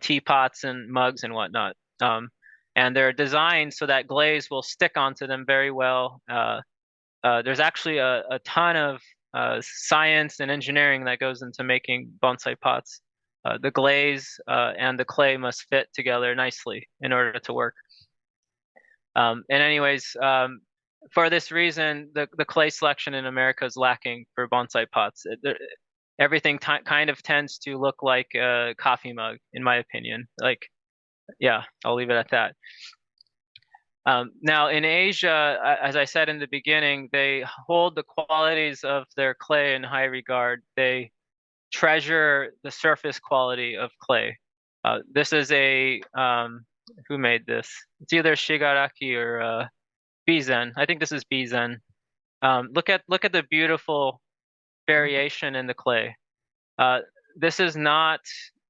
B: teapots and mugs and whatnot. And they're designed so that glaze will stick onto them very well. There's actually a ton of science and engineering that goes into making bonsai pots. The glaze and the clay must fit together nicely in order to work. And anyways, for this reason, the clay selection in America is lacking for bonsai pots. Everything kind of tends to look like a coffee mug, in my opinion. Yeah, I'll leave it at that. Now in Asia, as I said in the beginning, they hold the qualities of their clay in high regard. They treasure the surface quality of clay. This is who made this? It's either Shigaraki or Bizen. I think this is Bizen. Look at the beautiful variation in the clay. This is not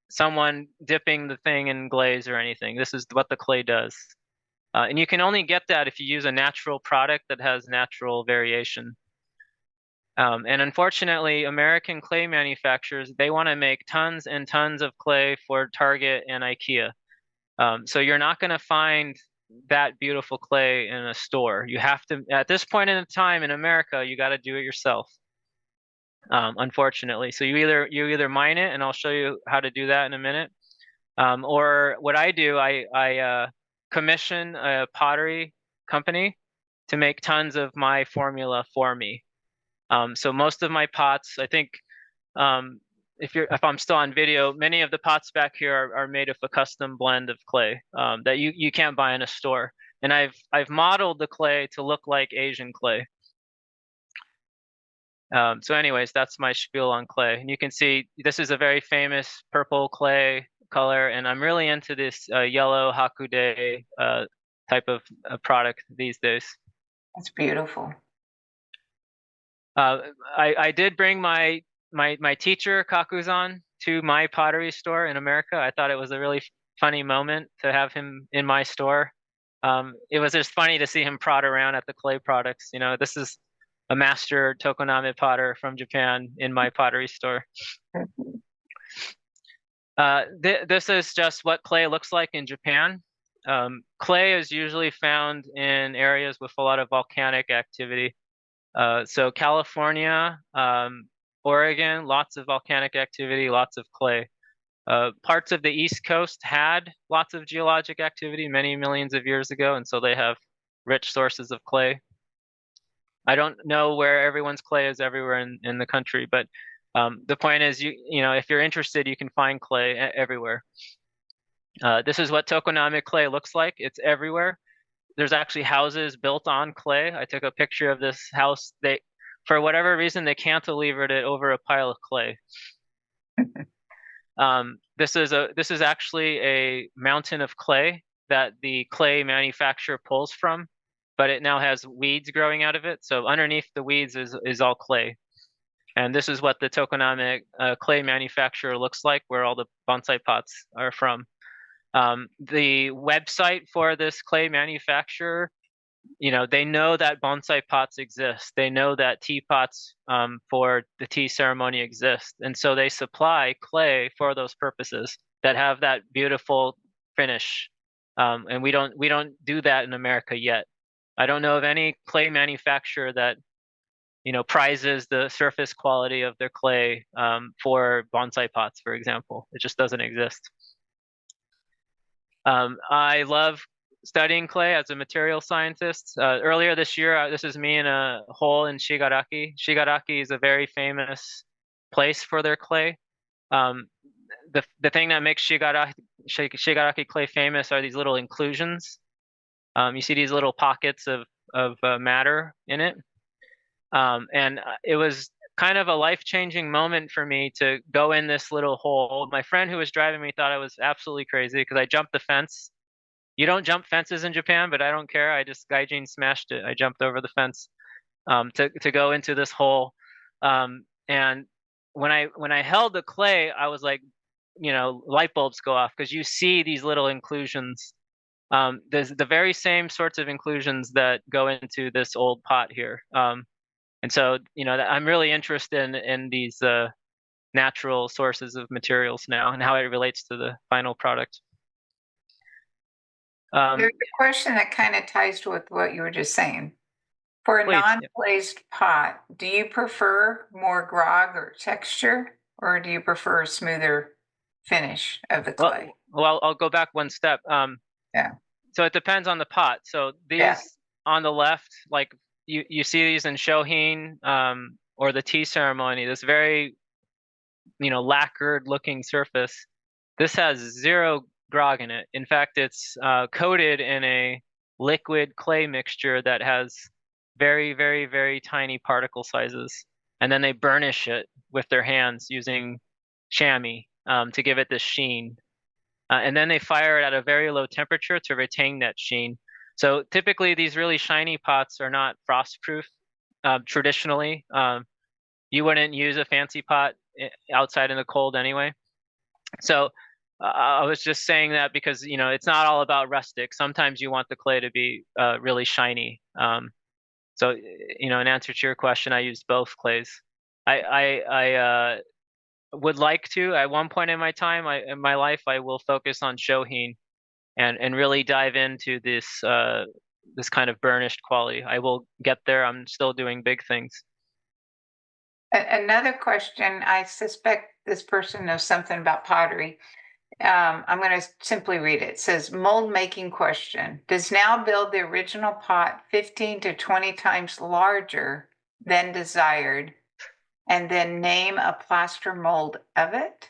B: someone dipping the thing in glaze or anything. This is what the clay does. And you can only get that if you use a natural product that has natural variation. And unfortunately, American clay manufacturers, they want to make tons and tons of clay for Target and IKEA. So you're not going to find that beautiful clay in a store. You have to, at this point in time in America, you got to do it yourself. Unfortunately, so you either mine it, and I'll show you how to do that in a minute. Or what I do, I commission a pottery company to make tons of my formula for me. So most of my pots, I think, if I'm still on video, many of the pots back here are made of a custom blend of clay that you can't buy in a store. And I've modeled the clay to look like Asian clay. So anyways, that's my spiel on clay. And you can see this is a very famous purple clay color, and I'm really into this yellow hakude type of product these days.
A: That's beautiful.
B: I did bring my teacher Kakuzan to my pottery store in America. I thought it was a really funny moment to have him in my store. It was just funny to see him prod around at the clay products. You know, this is a master tokoname potter from Japan in my pottery store. This is just what clay looks like in Japan. Clay is usually found in areas with a lot of volcanic activity. So California, Oregon, lots of volcanic activity, lots of clay. Parts of the East Coast had lots of geologic activity many millions of years ago, and so they have rich sources of clay. I don't know where everyone's clay is everywhere in the country, but the point is, you know, if you're interested, you can find clay everywhere. This is what tokoname clay looks like. It's everywhere. There's actually houses built on clay. I took a picture of this house. They, for whatever reason, they cantilevered it over a pile of clay. This is actually a mountain of clay that the clay manufacturer pulls from, but it now has weeds growing out of it. So underneath the weeds is all clay. And this is what the tokoname clay manufacturer looks like, where all the bonsai pots are from. The website for this clay manufacturer, you know, they know that bonsai pots exist. They know that teapots for the tea ceremony exist. And so they supply clay for those purposes that have that beautiful finish. And we don't do that in America yet. I don't know of any clay manufacturer that, you know, prizes the surface quality of their clay for bonsai pots, for example. It just doesn't exist. I love studying clay as a material scientist. Earlier this year, this is me in a hole in Shigaraki. Shigaraki is a very famous place for their clay. The thing that makes Shigaraki clay famous are these little inclusions. You see these little pockets of matter in it. And it was kind of a life-changing moment for me to go in this little hole. My friend who was driving me thought I was absolutely crazy because I jumped the fence. You don't jump fences in Japan, but I don't care. I just gaijin smashed it. I jumped over the fence to go into this hole. And when I held the clay, I was like, you know, light bulbs go off because you see these little inclusions. There's the very same sorts of inclusions that go into this old pot here. And so, you know, I'm really interested in these natural sources of materials now and how it relates to the final product.
A: There's a question that kind of ties with what you were just saying. For a non-glazed pot, do you prefer more grog or texture, or do you prefer a smoother finish of the clay?
B: Well, I'll go back one step.
A: Yeah.
B: So it depends on the pot. So these on the left, like you see these in Shohin or the tea ceremony, this very, you know, lacquered looking surface. This has zero grog in it. In fact, it's coated in a liquid clay mixture that has very, very, very tiny particle sizes. And then they burnish it with their hands using chamois to give it this sheen. And then they fire it at a very low temperature to retain that sheen. So typically these really shiny pots are not frost proof traditionally. You wouldn't use a fancy pot outside in the cold anyway. So I was just saying that because, you know, it's not all about rustic. Sometimes you want the clay to be really shiny. So, you know, in answer to your question, I use both clays. I would like to, at one point in my time, in my life, I will focus on shohin and really dive into this this kind of burnished quality. I will get there. I'm still doing big things.
A: Another question, I suspect this person knows something about pottery. I'm going to simply read it. It says, mold making question. Does Now build the original pot 15 to 20 times larger than desired and then name a plaster mold of it?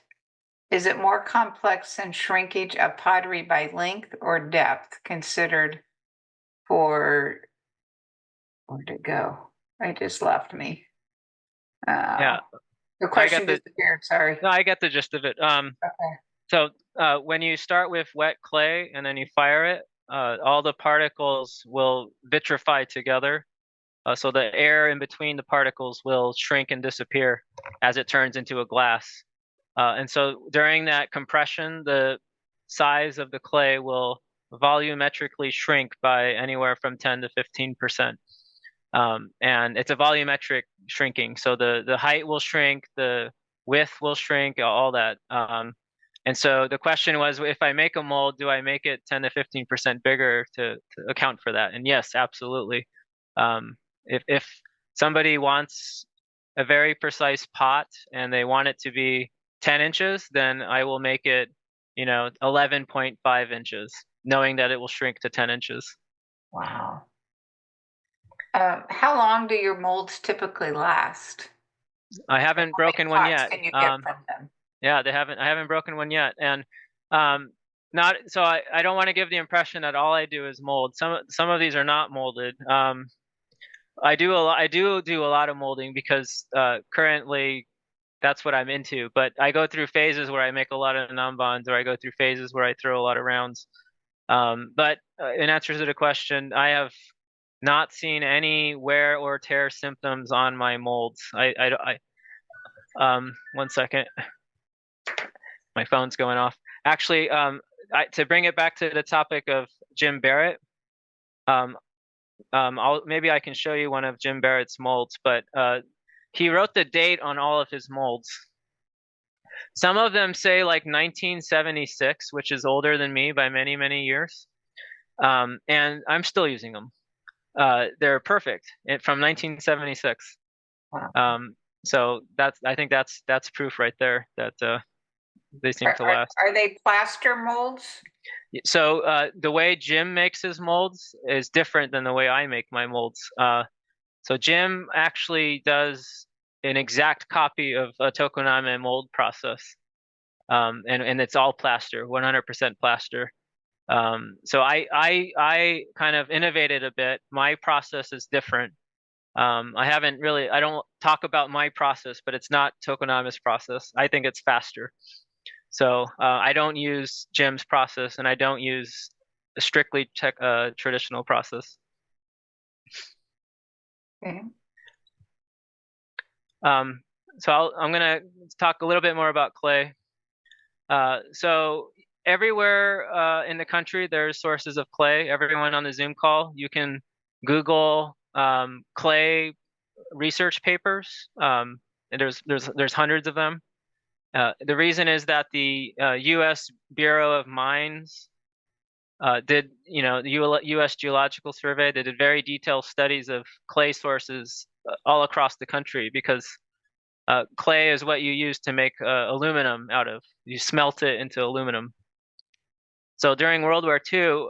A: Is it more complex than shrinkage of pottery by length or depth considered for, where'd it go? It just left me.
B: Yeah.
A: The question disappeared, sorry.
B: No, I get the gist of it.
A: Okay.
B: So when you start with wet clay and then you fire it, all the particles will vitrify together. So the air in between the particles will shrink and disappear as it turns into a glass. And so during that compression, the size of the clay will volumetrically shrink by anywhere from 10 to 15%. And it's a volumetric shrinking. So the height will shrink, the width will shrink, all that. And so the question was, if I make a mold, do I make it 10 to 15% bigger to account for that? And yes, absolutely. If somebody wants a very precise pot and they want it to be 10 inches, then I will make it, you know, 11.5 inches, knowing that it will shrink to 10 inches.
A: Wow. How long do your molds typically last?
B: I haven't broken one yet.
A: Can you get from them?
B: Yeah, I haven't broken one yet. And not so I don't want to give the impression that all I do is mold. Some of these are not molded. I do a lot of molding because currently that's what I'm into. But I go through phases where I make a lot of nanbans, or I go through phases where I throw a lot of rounds. But in answer to the question, I have not seen any wear or tear symptoms on my molds. One second, my phone's going off. Actually, to bring it back to the topic of Jim Barrett, maybe I can show you one of Jim Barrett's molds, but he wrote the date on all of his molds. Some of them say like 1976, which is older than me by many, many years. And I'm still using them. They're perfect from 1976.
A: Wow.
B: So I think that's proof right there that they seem to last.
A: Are they plaster molds?
B: So the way Jim makes his molds is different than the way I make my molds. So Jim actually does an exact copy of a tokoname mold process, and it's all plaster, 100% plaster. So I kind of innovated a bit. My process is different. I don't talk about my process, but it's not Tokonami's process. I think it's faster. So I don't use Jim's process, and I don't use a strictly traditional process.
A: Okay.
B: So I'm going to talk a little bit more about clay. So everywhere in the country, there's sources of clay. Everyone on the Zoom call, you can Google clay research papers. And there's hundreds of them. The reason is that the U.S. Bureau of Mines did, the U.S. Geological Survey, they did very detailed studies of clay sources all across the country, because clay is what you use to make aluminum out of. You smelt it into aluminum. So during World War II,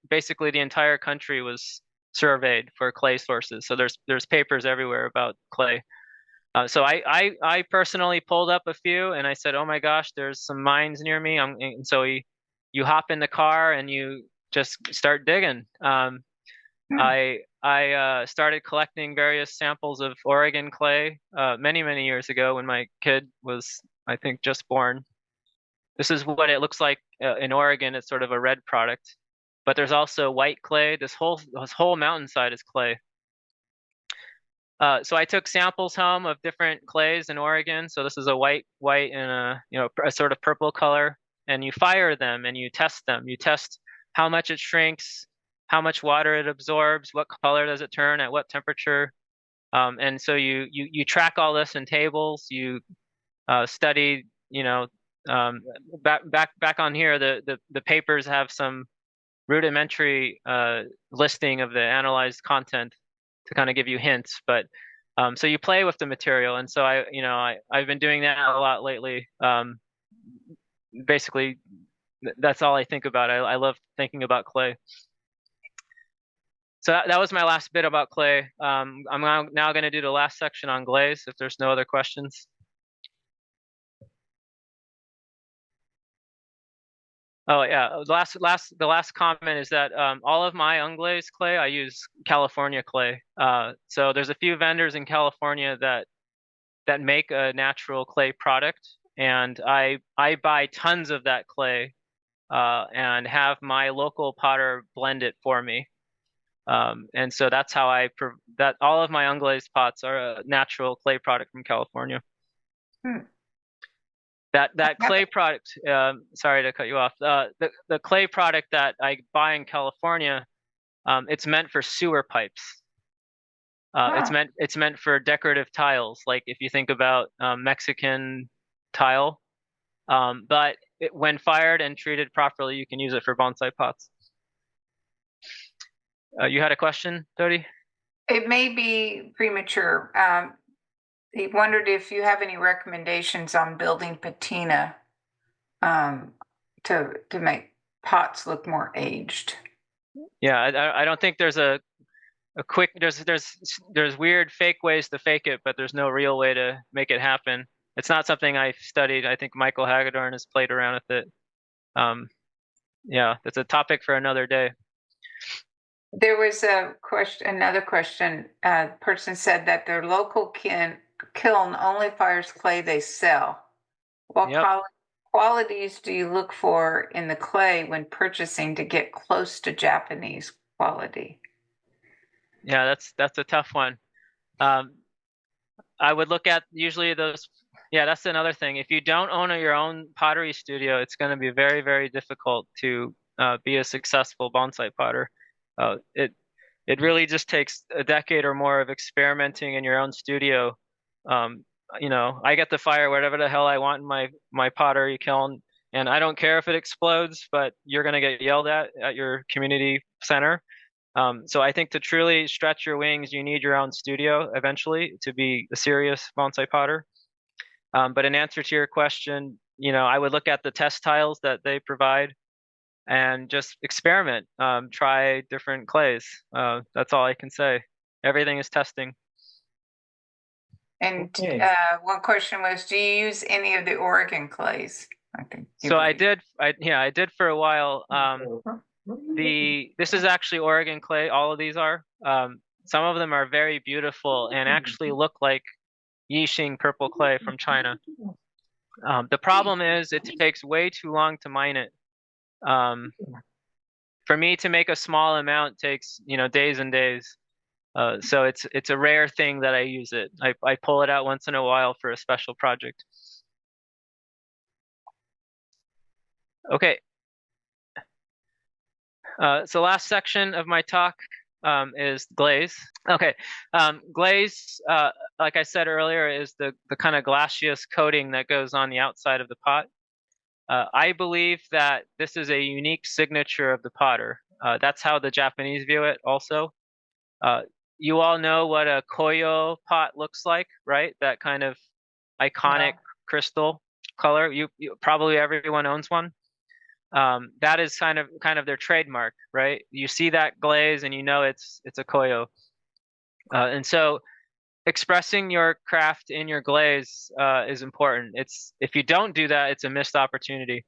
B: basically the entire country was surveyed for clay sources. So there's papers everywhere about clay. So I personally pulled up a few, and I said, oh my gosh, there's some mines near me. And so you hop in the car and you just start digging. I started collecting various samples of Oregon clay many years ago when my kid was, I think, just born. This is what it looks like in Oregon. It's sort of a red product, but there's also white clay. This whole mountainside is clay. So I took samples home of different clays in Oregon. So this is a white, and a sort of purple color, and you fire them and you test them. You test how much it shrinks, how much water it absorbs, what color does it turn at what temperature. And so you track all this in tables. You study, back on here, the papers have some rudimentary listing of the analyzed content to kind of give you hints, but so you play with the material, and so I've been doing that a lot lately. Basically, that's all I think about. I love thinking about clay. So that was my last bit about clay. I'm now going to do the last section on glaze, if there's no other questions. Oh yeah, the last comment is that all of my unglazed clay, I use California clay. So there's a few vendors in California that make a natural clay product, and I buy tons of that clay and have my local potter blend it for me. And so that's how that all of my unglazed pots are a natural clay product from California. That clay product, sorry to cut you off. The clay product that I buy in California, it's meant for sewer pipes. It's meant for decorative tiles, like if you think about Mexican tile. But when fired and treated properly, you can use it for bonsai pots. You had a question, Dodi?
A: It may be premature. He wondered if you have any recommendations on building patina to make pots look more aged.
B: Yeah, I don't think there's a quick there's weird fake ways to fake it, but there's no real way to make it happen. It's not something I've studied. I think Michael Hagedorn has played around with it. Yeah, it's a topic for another day.
A: There was another question. Person said that their local kiln only fires clay they sell. What qualities do you look for in the clay when purchasing to get close to Japanese quality?
B: Yeah, that's a tough one. I would look at usually those. Yeah, that's another thing. If you don't own your own pottery studio, it's going to be very, very difficult to be a successful bonsai potter. It really just takes a decade or more of experimenting in your own studio. I get to fire whatever the hell I want in my pottery kiln, and I don't care if it explodes, but you're going to get yelled at your community center. So I think to truly stretch your wings, you need your own studio eventually to be a serious bonsai potter. But in answer to your question, I would look at the test tiles that they provide and just experiment, try different clays. That's all I can say. Everything is testing.
A: And one question was, do you use any of the Oregon clays? I think.
B: So I did for a while. This is actually Oregon clay. All of these are. Some of them are very beautiful and actually look like Yixing purple clay from China. The problem is it takes way too long to mine it. For me to make a small amount takes days and days. So it's a rare thing that I use it. I pull it out once in a while for a special project. Okay. So last section of my talk is glaze. Okay, glaze, like I said earlier, is the kind of glacious coating that goes on the outside of the pot. I believe that this is a unique signature of the potter. That's how the Japanese view it also. You all know what a koyo pot looks like, right? That kind of iconic crystal color. You probably everyone owns one. That is kind of their trademark, right? You see that glaze and it's a koyo. And so expressing your craft in your glaze is important. If you don't do that, it's a missed opportunity.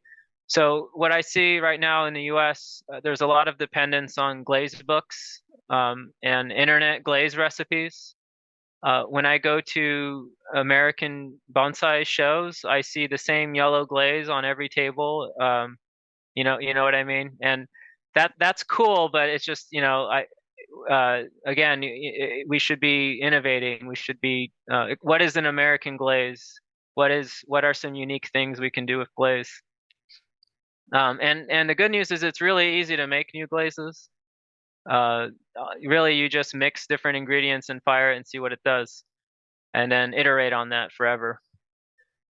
B: So what I see right now in the US, there's a lot of dependence on glaze books and internet glaze recipes. When I go to American bonsai shows, I see the same yellow glaze on every table. You know what I mean? And that's cool, but it's just, again, we should be innovating. We should be, what is an American glaze? What are some unique things we can do with glaze? And the good news is it's really easy to make new glazes. Really, you just mix different ingredients and fire it and see what it does, and then iterate on that forever.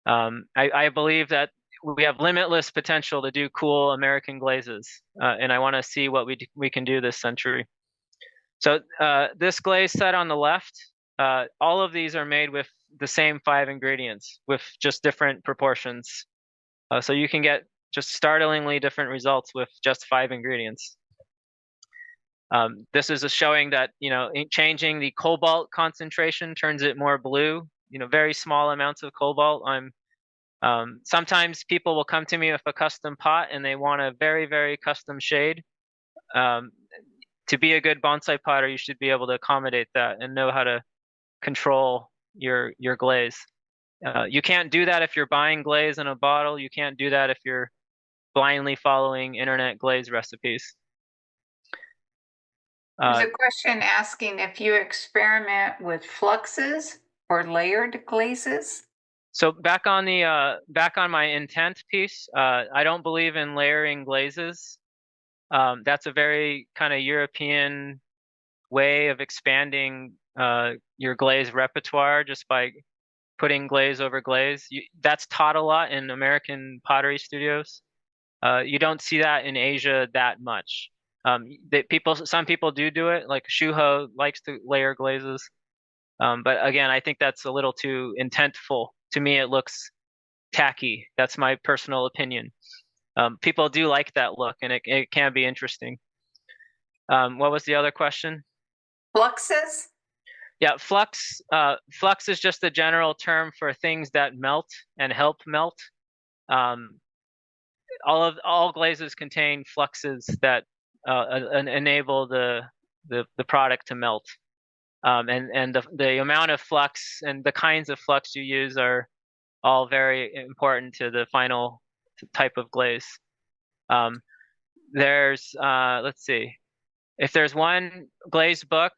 B: I believe that we have limitless potential to do cool American glazes, and I want to see what we can do this century. So this glaze set on the left, all of these are made with the same 5 ingredients with just different proportions. So you can get just startlingly different results with just 5 ingredients. This is showing that, changing the cobalt concentration turns it more blue, very small amounts of cobalt. Sometimes people will come to me with a custom pot and they want a very, very custom shade. To be a good bonsai potter, you should be able to accommodate that and know how to control your glaze. You can't do that if you're buying glaze in a bottle. You can't do that if you're blindly following internet glaze recipes.
A: There's a question asking if you experiment with fluxes or layered glazes.
B: So back on my intent piece, I don't believe in layering glazes. That's a very kind of European way of expanding your glaze repertoire just by putting glaze over glaze. That's taught a lot in American pottery studios. You don't see that in Asia that much. Some people do it, like Shuho likes to layer glazes. But again, I think that's a little too intentful. To me, it looks tacky. That's my personal opinion. People do like that look, and it can be interesting. What was the other question?
A: Fluxes?
B: Yeah, flux. Flux is just a general term for things that melt and help melt. All glazes contain fluxes that enable the product to melt. And the amount of flux and the kinds of flux you use are all very important to the final type of glaze. There's let's see, if there's one glaze book,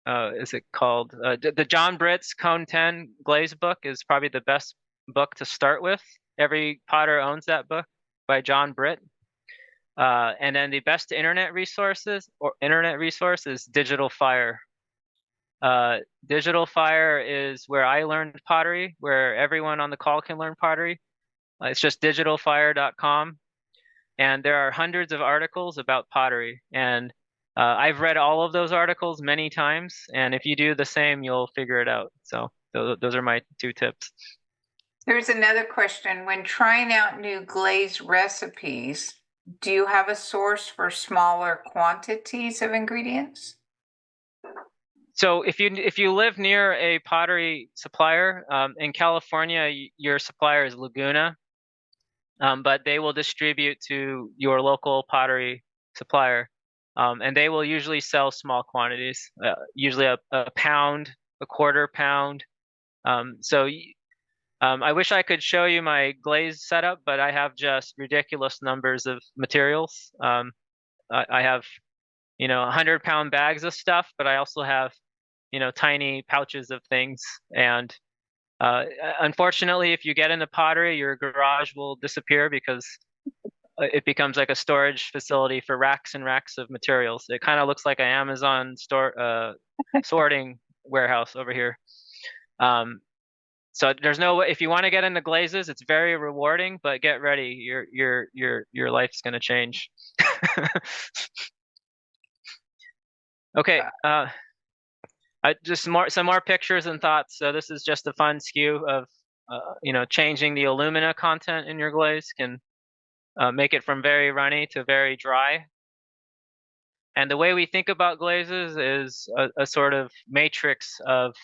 B: is it called the John Britt's Cone 10 glaze book is probably the best book to start with. Every potter owns that book by John Britt. And then the best internet resource is Digital Fire. Digital Fire is where I learned pottery, where everyone on the call can learn pottery. It's just digitalfire.com. And there are hundreds of articles about pottery. And I've read all of those articles many times. And if you do the same, you'll figure it out. So those are my 2 tips.
A: There's another question. When trying out new glaze recipes, do you have a source for smaller quantities of ingredients?
B: So if you live near a pottery supplier, in California, your supplier is Laguna, but they will distribute to your local pottery supplier, and they will usually sell small quantities, usually a pound, a quarter pound. I wish I could show you my glaze setup, but I have just ridiculous numbers of materials. I have 100-pound bags of stuff, but I also have tiny pouches of things. And unfortunately, if you get into pottery, your garage will disappear because it becomes like a storage facility for racks and racks of materials. It kind of looks like an Amazon store sorting warehouse over here. So there's no way, if you want to get into glazes, it's very rewarding, but get ready, your life's going to change. Okay, just some more pictures and thoughts. So this is just a fun skew of changing the alumina content in your glaze can make it from very runny to very dry. And the way we think about glazes is a sort of matrix of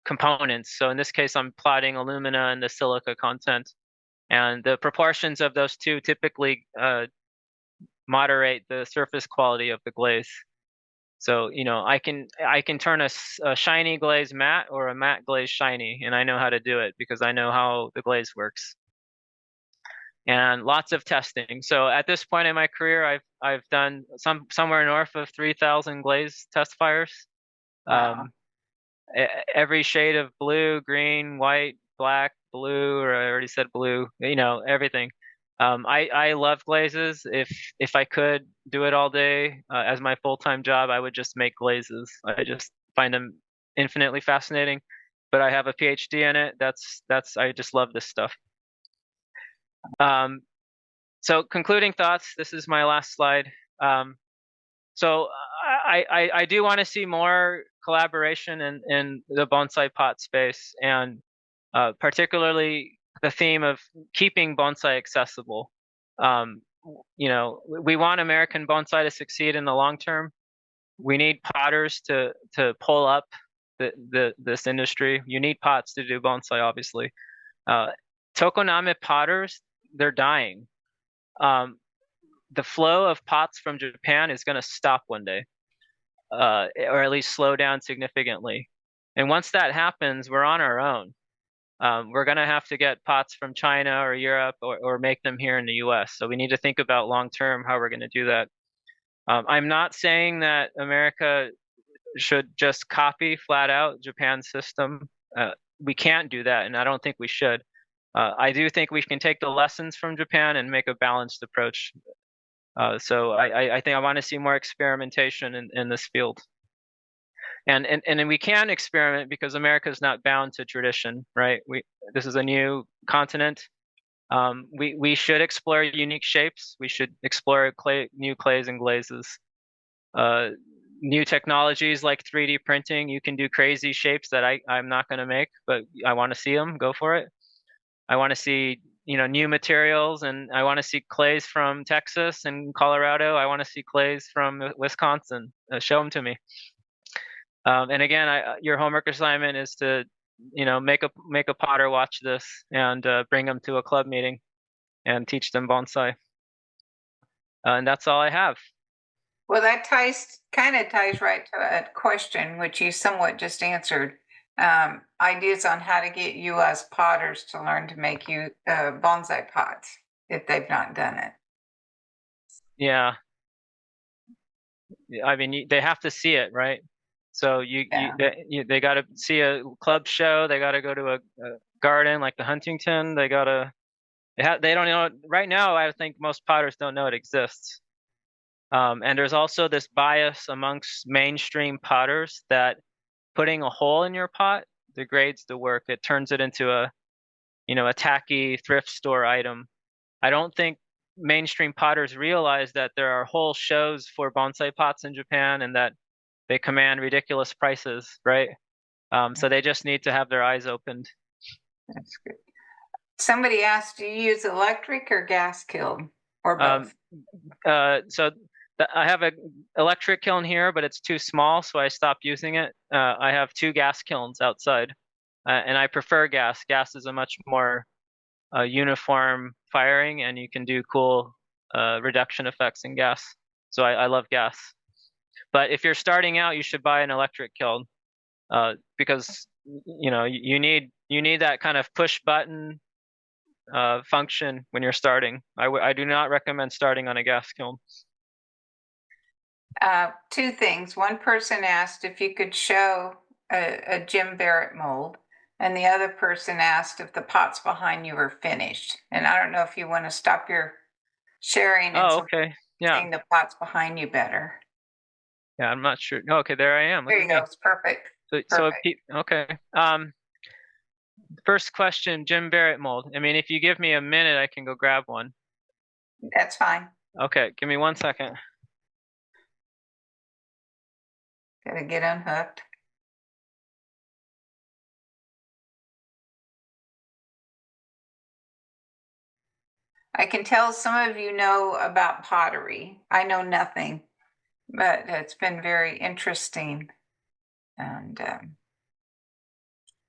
B: components. So in this case, I'm plotting alumina and the silica content, and the proportions of those two typically moderate the surface quality of the glaze. So I can turn a shiny glaze matte or a matte glaze shiny, and I know how to do it because I know how the glaze works. and lots of testing. So at this point in my career, I've done somewhere north of 3,000 Glaze test fires.
A: Wow.
B: Every shade of blue, green, white, black, blue, or I already said blue, everything. I love glazes. If I could do it all day as my full-time job, I would just make glazes. I just find them infinitely fascinating. But I have a PhD in it. I just love this stuff. So concluding thoughts. This is my last slide. So I do want to see more collaboration in the bonsai pot space, and particularly the theme of keeping bonsai accessible. We want American bonsai to succeed in the long term. We need potters to pull up this industry. You need pots to do bonsai, obviously. Tokoname potters, they're dying. The flow of pots from Japan is going to stop one day, or at least slow down significantly. And once that happens, we're on our own. We're going to have to get pots from China or Europe, or make them here in the US. So we need to think about long term how we're going to do that. I'm not saying that America should just copy flat out Japan's system. We can't do that, and I don't think we should. I do think we can take the lessons from Japan and make a balanced approach. So I think I want to see more experimentation in this field. And then we can experiment because America is not bound to tradition, right? This is a new continent. We should explore unique shapes. We should explore new clays and glazes. New technologies like 3D printing. You can do crazy shapes that I'm not going to make, but I want to see them. Go for it. I want to see new materials, and I want to see clays from Texas and Colorado. I want to see clays from Wisconsin. Show them to me. And again, your homework assignment is to make a potter watch this and bring them to a club meeting and teach them bonsai. And that's all I have.
A: Well, that kind of ties right to a question which you somewhat just answered. Ideas on how to get U.S. potters to learn to make bonsai pots if they've not done it.
B: Yeah. I mean, they have to see it, right? So they got to see a club show. They got to go to a garden like the Huntington. They don't know right now. I think most potters don't know it exists. And there's also this bias amongst mainstream potters that putting a hole in your pot degrades the work. It turns it into a tacky thrift store item. I don't think mainstream potters realize that there are whole shows for bonsai pots in Japan and that they command ridiculous prices, right? So they just need to have their eyes opened.
A: That's good. Somebody asked, do you use electric or gas kiln or both?
B: I have an electric kiln here, but it's too small, so I stopped using it. I have 2 gas kilns outside, and I prefer gas. Gas is a much more uniform firing, and you can do cool reduction effects in gas. So I love gas. But if you're starting out, you should buy an electric kiln because you need that kind of push button function when you're starting. I do not recommend starting on a gas kiln.
A: 2 things. One person asked if you could show a Jim Barrett mold, and the other person asked if the pots behind you were finished. And I don't know if you want to stop your sharing and
B: okay. Yeah.
A: seeing the pots behind you better.
B: Yeah, I'm not sure. Okay, there I am.
A: There you go. It's perfect.
B: Okay. First question, Jim Barrett mold. I mean, if you give me a minute, I can go grab one.
A: That's fine.
B: Okay, give me 1 second.
A: Gotta get unhooked. I can tell some of you know about pottery. I know nothing, but it's been very interesting and a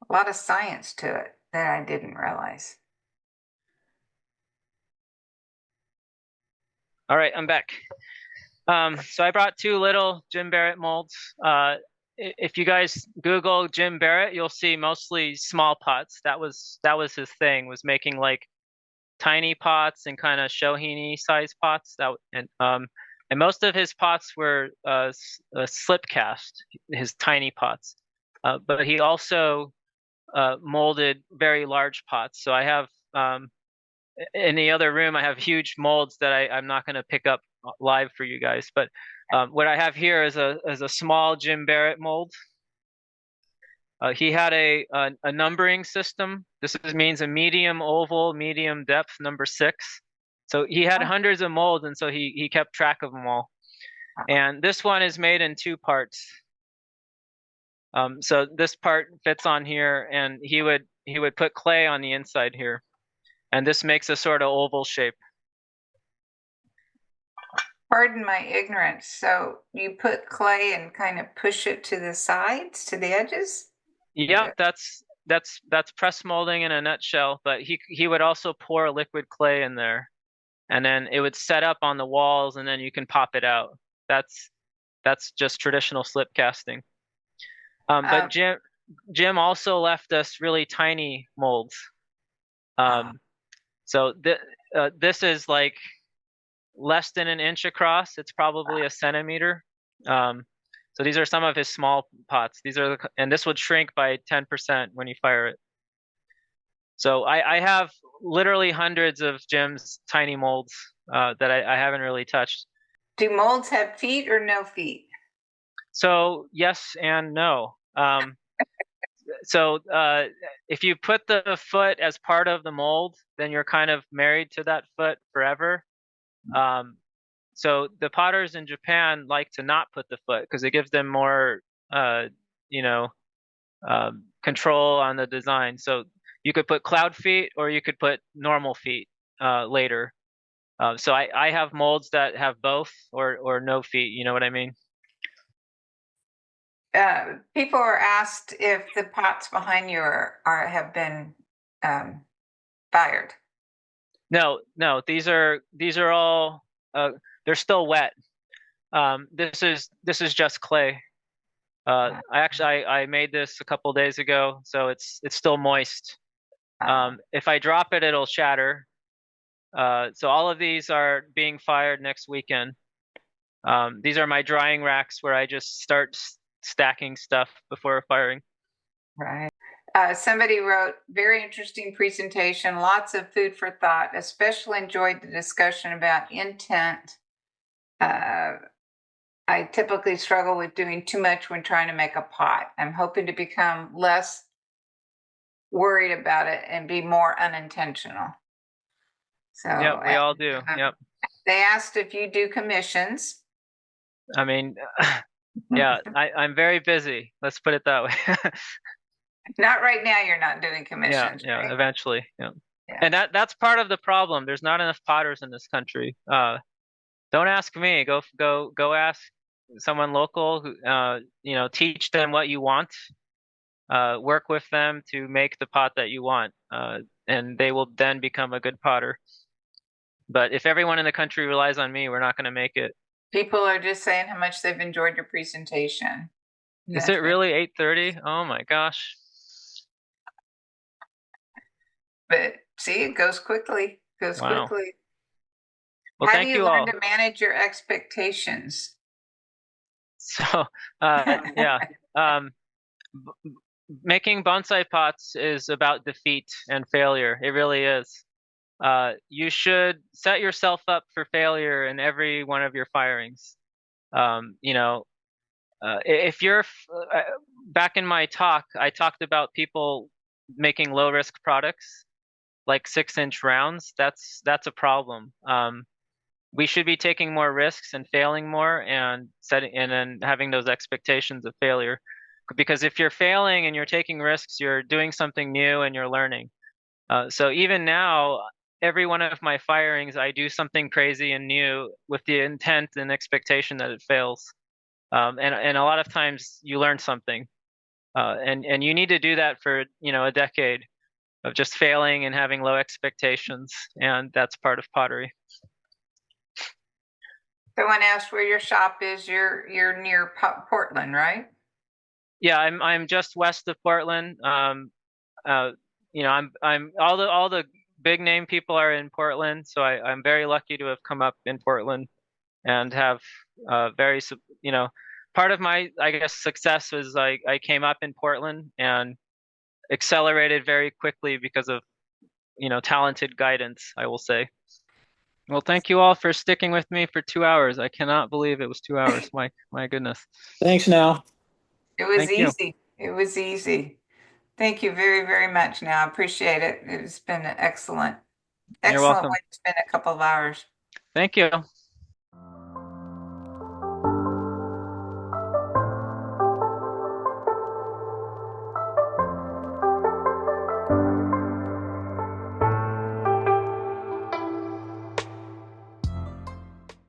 A: lot of science to it that I didn't realize.
B: All right, I'm back. So I brought 2 little Jim Barrett molds. If you guys Google Jim Barrett, you'll see mostly small pots. That was his thing, was making like tiny pots and kind of shohini size pots. And most of his pots were slip cast, his tiny pots. But he also molded very large pots. So I have in the other room, I have huge molds that I'm not going to pick up live for you guys. But what I have here is a small Jim Barrett mold. He had a numbering system. This means a medium oval, medium depth, number 6. So he had hundreds of molds, and so he kept track of them all. And this one is made in 2 parts. So this part fits on here, and he would put clay on the inside here, and this makes a sort of oval shape.
A: Pardon my ignorance. So you put clay and kind of push it to the sides, to the edges?
B: Yeah, that's press molding in a nutshell. But he would also pour liquid clay in there, and then it would set up on the walls, and then you can pop it out. That's just traditional slip casting. But Jim also left us really tiny molds. So this is like less than an inch across. It's probably a centimeter. So these are some of his small pots. And this would shrink by 10% when you fire it. So I have literally hundreds of Jim's tiny molds that I haven't really touched.
A: Do molds have feet or no feet?
B: So yes and no. So if you put the foot as part of the mold, then you're kind of married to that foot forever. So the potters in Japan like to not put the foot because it gives them more, control on the design. So you could put cloud feet or you could put normal feet later. So I have molds that have both or no feet. You know what I mean?
A: People are asked if the pots behind you have been fired.
B: No. These are all they're still wet. This is just clay. I made this a couple days ago, so it's still moist. If I drop it, it'll shatter. So all of these are being fired next weekend. These are my drying racks where I just start stacking stuff before firing.
A: Right. Somebody wrote, very interesting presentation, lots of food for thought, especially enjoyed the discussion about intent. I typically struggle with doing too much when trying to make a pot. I'm hoping to become less worried about it and be more unintentional. So
B: yeah, we all do. Yep.
A: They asked if you do commissions.
B: I mean, yeah, I'm very busy. Let's put it that way.
A: Not right now. You're not doing commissions.
B: Yeah,
A: right?
B: eventually. Yeah. And that's part of the problem. There's not enough potters in this country. Don't ask me. Go ask someone local who teach them what you want. Work with them to make the pot that you want, and they will then become a good potter. But if everyone in the country relies on me, we're not going to make it.
A: People are just saying how much they've enjoyed your presentation.
B: Is it really 8:30? Oh my gosh.
A: But see, it goes quickly.
B: Wow.
A: Quickly.
B: Well,
A: How
B: thank
A: do you
B: all.
A: learn to manage your expectations?
B: So, yeah. Making bonsai pots is about defeat and failure. It really is. You should set yourself up for failure in every one of your firings. If you're back in my talk, I talked about people making low risk products like 6-inch rounds. That's a problem. We should be taking more risks and failing more and then having those expectations of failure. Because if you're failing and you're taking risks, you're doing something new and you're learning. So even now, every one of my firings, I do something crazy and new with the intent and expectation that it fails. And a lot of times you learn something. And you need to do that for a decade of just failing and having low expectations, and that's part of pottery.
A: Someone asked where your shop is. You're near Portland, right?
B: Yeah, I'm just west of Portland. I'm all the big name people are in Portland, so I'm very lucky to have come up in Portland and have very, you know, part of my, I guess, success was I came up in Portland and accelerated very quickly because of, you know, talented guidance, I will say. Well, thank you all for sticking with me for 2 hours. I cannot believe it was 2 hours. My goodness.
C: Thanks now.
A: It was
B: Thank you.
A: easy. It was easy. Thank you very, very much. Now, I appreciate it. It's been an excellent,
B: You're
A: excellent
B: welcome.
A: way to spend a couple of hours.
B: Thank you.